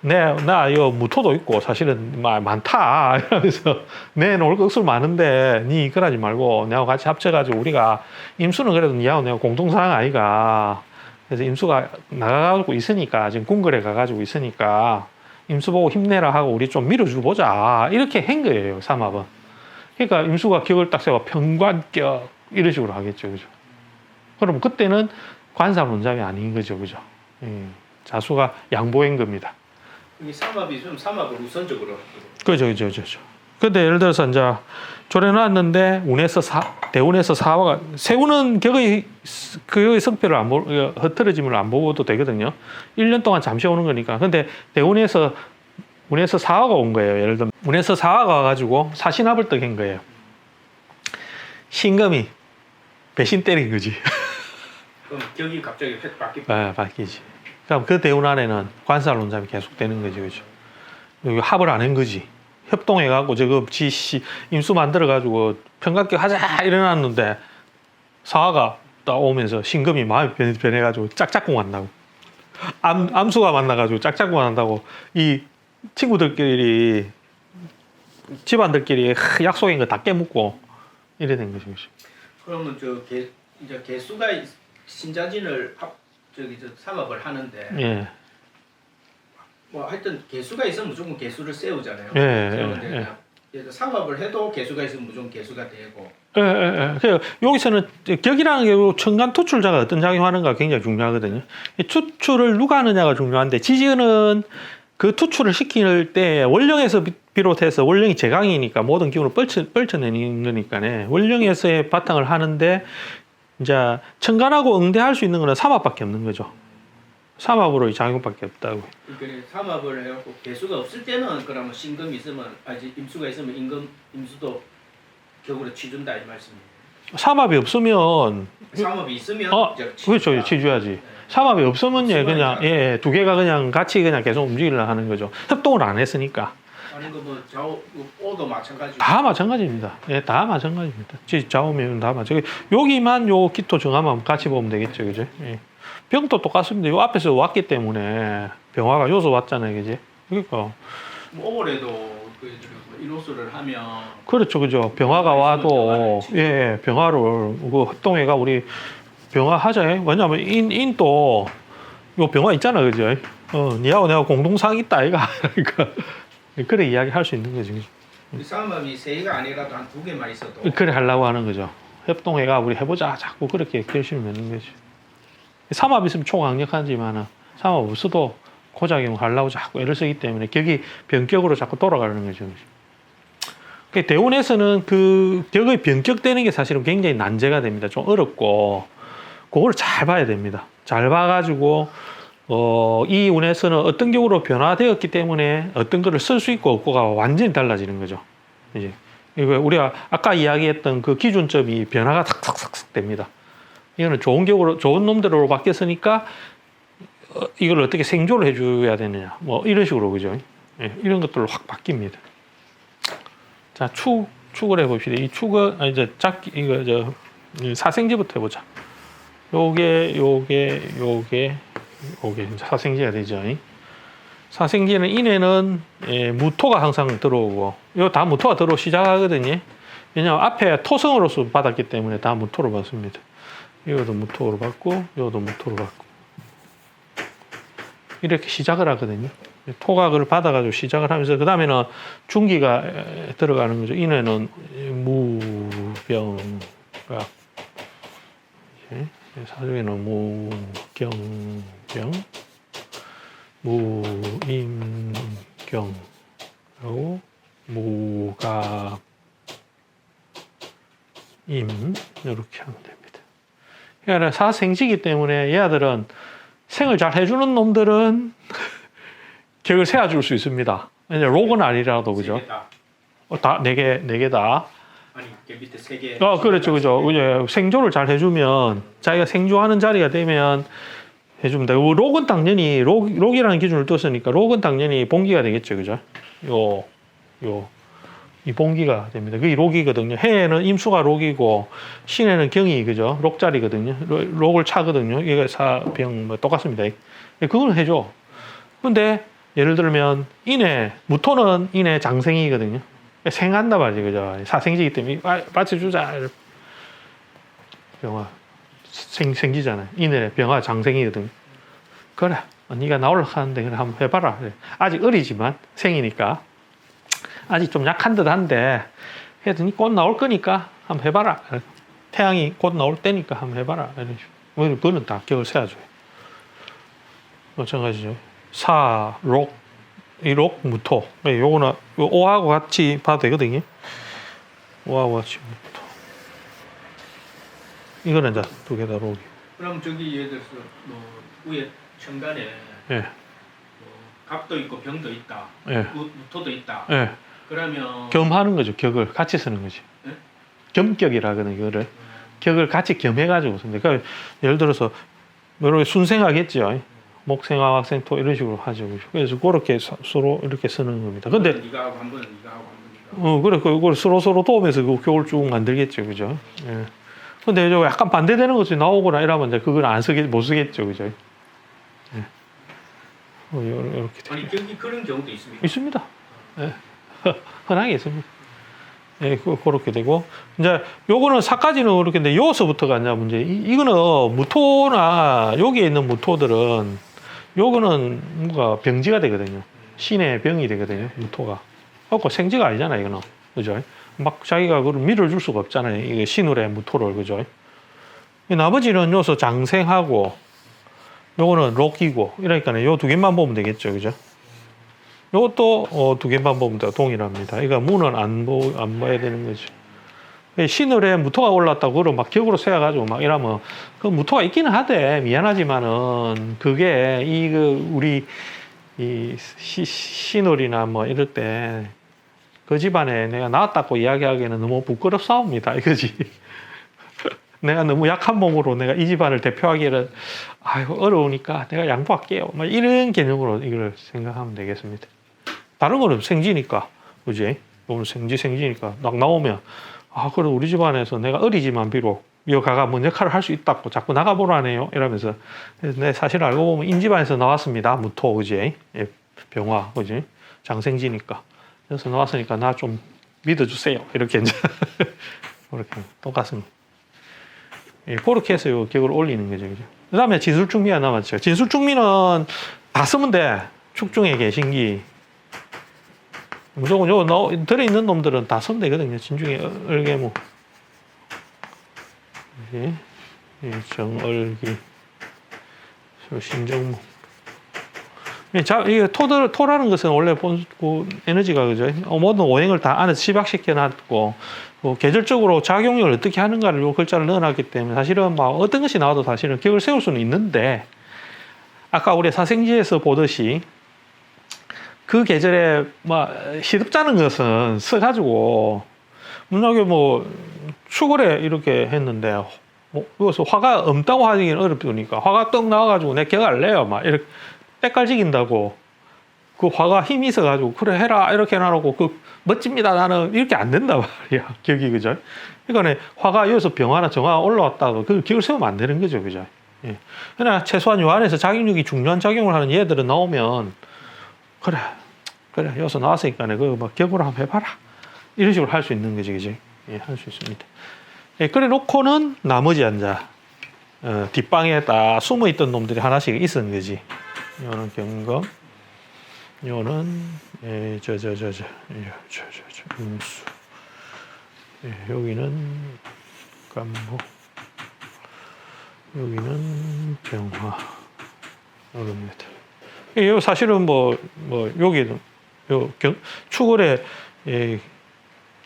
Speaker 1: 나 이거 무토도 있고 사실은 많다 이러면서 내 놀 것을 많은데 니 그러지 말고 내하고 같이 합쳐가지고 우리가 임수는 그래도 니하고 내가 공동사랑 아이가 그래서 임수가 나가가지고 있으니까 지금 궁궐에 가가지고 있으니까 임수 보고 힘내라 하고 우리 좀 밀어주고 보자 이렇게 한 거예요 삼합은. 그러니까 임수가 격을 딱 세워 평관격 이런 식으로 하겠죠, 그죠? 그럼 그때는 관사 논잡이 아닌 거죠, 그죠? 자수가 양보한 겁니다.
Speaker 2: 이 삼합이 좀 삼합을 우선적으로.
Speaker 1: 그죠. 근데 예를 들어서 이제 조려놨는데 대운에서 사화가 세운은 격의 성패를 흐트러짐을 안 보고도 되거든요. 1년 동안 잠시 오는 거니까. 근데 대운에서 운에서 사화가 온 거예요. 예를 들면 운에서 사화가 와가지고 사신합을 떡한 거예요. 신금이 배신 때린 거지.
Speaker 2: 그럼 격이 갑자기 획
Speaker 1: 바뀌지. 그럼 그 대운 안에는 관살 논잡이 계속되는 거지, 그죠? 여기 합을 안 한 거지. 협동해가지고 저거 임수 만들어가지고 평각격 하자 이래놨는데 사화가 딱 오면서 신금이 마음이 변해가지고 짝짝꿍 한다고. 암수가 만나가지고 짝짝꿍 한다고. 이 친구들끼리 집안들끼리 약속인 거 다 깨묻고 이래 된 거지.
Speaker 2: 그러면 이제 개수가 신자진을 삼합을 하는데.
Speaker 1: 예.
Speaker 2: 뭐 하여튼 개수가 있으면 무조건 개수를 세우잖아요. 삼합을 해도 개수가 있으면 무조건 개수가 되고.
Speaker 1: 여기서는 격이라는 게 천간 투출자가 어떤 작용하는가 굉장히 중요하거든요. 이 투출을 누가 하느냐가 중요한데 지지는 그 투출을 시킬 때 원령에서 비롯해서 원령이 제강이니까 모든 기운을 뻘쳐내는 거니까네. 원령에서의 바탕을 하는데 이제 천간하고 응대할 수 있는 거는 삼합밖에 없는 거죠. 삼합으로 작용밖에 없다고.
Speaker 2: 그러니까 삼합을 해갖고 개수가 없을 때는 그러면 신금이 있으면 임수가 있으면 임수도 격으로 치준다 이 말씀이에요.
Speaker 1: 삼합이 없으면
Speaker 2: 삼합이 있으면 이제
Speaker 1: 그렇죠,
Speaker 2: 치준다.
Speaker 1: 치줘야지. 네. 삼합이 없으면 그냥 두 개가 그냥 같이 그냥 계속 움직이려 하는 거죠. 협동을 안 했으니까.
Speaker 2: 아니 그뭐 좌우 오도 마찬가지고.
Speaker 1: 다 마찬가지입니다. 예, 다 마찬가지입니다. 좌우면 다 마찬가지. 여기만 요 기토 정화만 같이 보면 되겠죠, 그죠? 예. 병도 똑같습니다. 요 앞에서 왔기 때문에 병화가 요소 왔잖아요, 그지? 그러니까.
Speaker 2: 오월에도 인호수를 하면.
Speaker 1: 그렇죠, 그죠? 병화가 와도 예, 병화를 그 합동회가 우리 병화 하자. 왜냐면 인도 요 병화 있잖아, 그죠? 니하고 내가 공동상 있다, 이가 그러니까 그래 이야기 할 수 있는 거죠.
Speaker 2: 삼합이 세 개가 아니라도 한 두 개만 있어도.
Speaker 1: 그래 하려고 하는 거죠. 협동회가 우리 해보자 자꾸 그렇게 결심을 맺는 거죠. 삼합 있으면 초강력하지만 삼합 없어도 고작용 하려고 자꾸 애를 쓰기 때문에 격이 변격으로 자꾸 돌아가는 거죠. 대운에서는 그 격의 변격되는 게 사실은 굉장히 난제가 됩니다. 좀 어렵고 그걸 잘 봐야 됩니다. 잘 봐가지고 이 운에서는 어떤 격으로 변화되었기 때문에 어떤 거를 쓸 수 있고 없고가 완전히 달라지는 거죠. 이제 우리가 아까 이야기했던 그 기준점이 변화가 탁탁탁탁 됩니다. 이거는 좋은 격으로 좋은 놈들로 바뀌었으니까 이걸 어떻게 생조를 해줘야 되느냐 뭐 이런 식으로 그죠. 예, 이런 것들로 확 바뀝니다. 자, 축을 해봅시다. 이 축은 이제 이거 사생지부터 해보자. 요게 사생지가 되죠. 사생지는 인에는 무토가 항상 들어오고 요 다 무토가 들어오고 시작하거든요. 왜냐하면 앞에 토성으로서 받았기 때문에 다 무토로 받습니다. 이것도 무토로 받고 이것도 무토로 받고 이렇게 시작을 하거든요. 토각을 받아가지고 시작을 하면서 그 다음에는 중기가 들어가는 거죠. 인에는 무병각, 사주에는 무경병, 무임경, 그리고 무갑임 이렇게 하면 됩니다. 그러니까 사생지기 때문에 얘들은 생을 잘 해주는 놈들은 격을 세워줄 수 있습니다. 록은 아니라도 그죠? 다 네 개다.
Speaker 2: 아니 밑에 세 개.
Speaker 1: 그렇죠, 그죠. 생조를 잘 해주면 자기가 생조하는 자리가 되면 해줍니다. 록은 당연히 록이라는 기준을 뒀으니까 록은 당연히 봉기가 되겠죠, 그죠? 이 봉기가 됩니다. 그게 록이거든요. 해에는 임수가 록이고 신에는 경이 그죠? 록자리거든요. 록을 차거든요. 이게 사병 뭐 똑같습니다. 그걸 해줘. 근데 예를 들면 인해 무토는 인해 장생이거든요. 생한다 말이죠, 그죠? 사생지기 때문에 받쳐주자. 병화 생기잖아요. 인해 병화 장생이거든요. 그래, 네가 나오려고 하는데 그래 한번 해봐라. 아직 어리지만 생이니까 아직 좀 약한 듯한데 해더니 곧 나올 거니까 한번 해봐라. 태양이 곧 나올 때니까 한번 해봐라. 이런 식으로. 그거는 다 격을 세워줘요. 마찬가지죠. 사, 록, 이록, 무토. 요거는 오하고 같이 봐도 되거든요. 오하고 같이 무토. 이거는 이제 두 개 다 록이.
Speaker 2: 그럼 저기 예를 들어서 뭐 위에 천간에
Speaker 1: 예.
Speaker 2: 뭐 갑도 있고 병도 있다.
Speaker 1: 예.
Speaker 2: 무토도 있다.
Speaker 1: 예.
Speaker 2: 그러면
Speaker 1: 겸하는 거죠. 격을 같이 쓰는 거지.
Speaker 2: 네?
Speaker 1: 겸격이라거든 이거를. 격을 같이 겸해가지고 쓰는데. 그러니까 예를 들어서 여러 개 순생하겠죠. 목생화, wak생토 이런 식으로 하죠. 그래서 그렇게 서로 이렇게 쓰는 겁니다. 근데
Speaker 2: 네가 하고 한 번은 네가 하고 한 번 네가.
Speaker 1: 그래 그걸 서로 도우면서 그 격을 쭉 만들겠죠, 그죠? 예. 근데 저 약간 반대되는 것이 나오거나 이러면 이제 그걸 못 쓰겠죠, 그죠? 예. 이렇게
Speaker 2: 아니 여기 그런 경우도 있습니까?
Speaker 1: 있습니다. 예. 흔하게 있습니다. 예, 그렇게 되고 이제 요거는 사까지는 그렇게인데 요서부터가 이제 문제. 이거는 무토나 여기에 있는 무토들은 요거는 뭔가 병지가 되거든요. 신의 병이 되거든요. 무토가. 그렇고 생지가 아니잖아요, 이거는. 그죠? 막 자기가 그걸 밀어줄 수가 없잖아요. 이게 신울의 무토를, 그죠? 나머지는 요서 장생하고 요거는 록이고 이러니까 요 두 개만 보면 되겠죠, 그죠? 이것도 두 개만 보면 다 동일합니다. 이거 문은 안 봐야 되는 거죠. 시늘에 무토가 올랐다고 그걸 막 격으로 세워가지고 막 이러면 그 무토가 있기는 하대. 미안하지만은 그게 우리 이 시늘이나 뭐 이럴 때 그 집안에 내가 나왔다고 이야기하기에는 너무 부끄럽사옵니다. 이거지. 내가 너무 약한 몸으로 내가 이 집안을 대표하기에는 아이고 어려우니까 내가 양보할게요. 막 이런 개념으로 이걸 생각하면 되겠습니다. 다른 거는 생지니까, 그지? 오늘 생지니까 막 나오면 그래 우리 집안에서 내가 어리지만 비록 여가가 뭔 역할을 할 수 있다고 자꾸 나가보라네요. 이러면서 내 사실 알고 보면 인집안에서 나왔습니다. 무토, 그지? 예, 병화, 그지? 장생지니까. 그래서 나왔으니까 나 좀 믿어주세요. 이렇게 이제 그렇게 똑같습니다. 예, 그렇게 해서 요 격을 올리는 거죠, 그죠? 그 다음에 진술충미가 남았죠. 진술충미는 다 쓰면 돼. 축중에 계신기. 무조건 요 들어있는 놈들은 다 쓰면 되거든요. 진중에 을개무. 정얼기. 신정무. 이게 토라는 것은 원래 에너지가, 그죠? 모든 오행을 다 안에서 집약시켜 놨고, 계절적으로 작용력을 어떻게 하는가를 요 글자를 넣어놨기 때문에 사실은 막 어떤 것이 나와도 사실은 격을 세울 수는 있는데, 아까 우리 사생지에서 보듯이 그 계절에 시듭자는 것은 써가지고, 문학에 축월에 이렇게 했는데, 여기서 화가 없다고 하기는 어렵으니까, 화가 떡 나와가지고 내 격할래요. 막 이렇게 때깔지긴다고. 그 화가 힘이 있어가지고, 그래, 해라. 이렇게 해놔놓고, 멋집니다. 나는 이렇게 안 된단 말이야. 격이, 그죠? 그러니까 화가 여기서 병화나 정화가 올라왔다고 그 격을 세우면 안 되는 거죠. 그죠? 예. 그러나 최소한 요 안에서 작용력이 중요한 작용을 하는 얘들은 나오면, 그래, 여기서 나왔으니까 그거 격으로 한번 해봐라. 이런 식으로 할 수 있는 거지, 그지? 예, 할 수 있습니다. 예, 그래 놓고는 나머지 앉아. 뒷방에 딱 숨어 있던 놈들이 하나씩 있었는 거지. 요는 경검, 요는 음수, 여기는 간목, 여기는 병화, 이겁니다. 이 사실은 여기는 축월에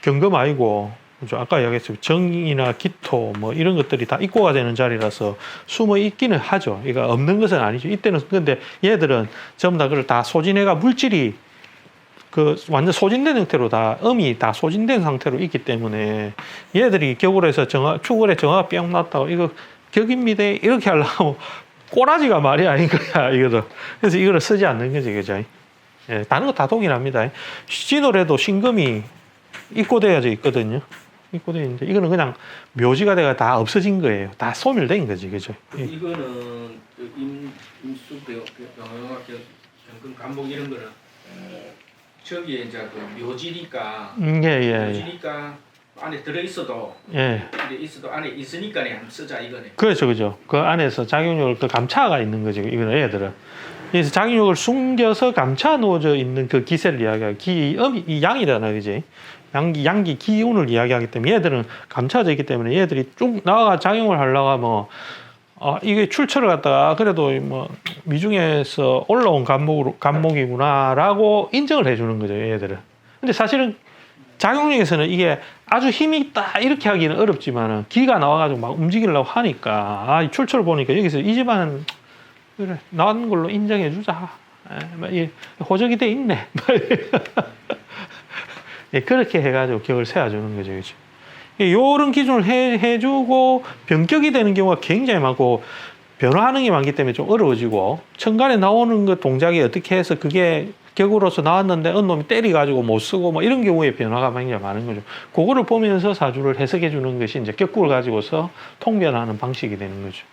Speaker 1: 경금 아니고. 아까 이야기했죠. 정이나 기토 이런 것들이 다 입고가 되는 자리라서 숨어 있기는 하죠. 이거 없는 것은 아니죠. 이때는 근데 얘들은 전부 다 그걸 다 소진해가 물질이 완전 소진된 형태로 다 음이 다 소진된 상태로 있기 때문에 얘들이 격으로 해서 축월에 정화가 뿅 났다고 이거 격입니다. 이렇게 하려면 꼬라지가 말이 아닌 거야. 이거도. 그래서 이거를 쓰지 않는 거지, 그죠? 예, 다른 거 다 동일합니다. 진월에도 신금이 입고되어져 있거든요. 입고되어 있는데 이거는 그냥 묘지가 돼가 다 없어진 거예요. 다 소멸된 거지, 그죠?
Speaker 2: 이거는 임수 병화학 경금 간목 이런 거는 저기에 이제 묘지니까 묘지니까 안에 들어 있어도 안에 있으니까 한번 쓰자 이거네.
Speaker 1: 그렇죠, 그죠. 그 안에서 작용력을 감차가 있는 거죠. 이거는 얘들은. 그래서 작용력을 숨겨서 감차 놓여져 있는 그 기세를 이야기하고 이 양이잖아, 그지? 양기 기운을 이야기하기 때문에 얘들은 감차져 있기 때문에 얘들이 쭉 나와가 작용을 하려고 하면 이게 출처를 갖다가 그래도 미중에서 올라온 간목이구나라고 인정을 해주는 거죠, 얘들은. 근데 사실은 작용력에서는 이게 아주 힘이 있다 이렇게 하기는 어렵지만은 기가 나와가지고 막 움직이려고 하니까 이 출처를 보니까 여기서 이 집안은 그래 나온 걸로 인정해주자. 호적이 돼 있네. 예, 그렇게 해가지고 격을 세워주는 거죠, 그죠? 이런 기준을 해주고 변격이 되는 경우가 굉장히 많고 변화하는 게 많기 때문에 좀 어려워지고 천간에 나오는 그 동작이 어떻게 해서 그게 격으로서 나왔는데 어느 놈이 때려가지고 못 쓰고 이런 경우에 변화가 굉장히 많은 거죠. 그거를 보면서 사주를 해석해 주는 것이 이제 격국을 가지고서 통변하는 방식이 되는 거죠.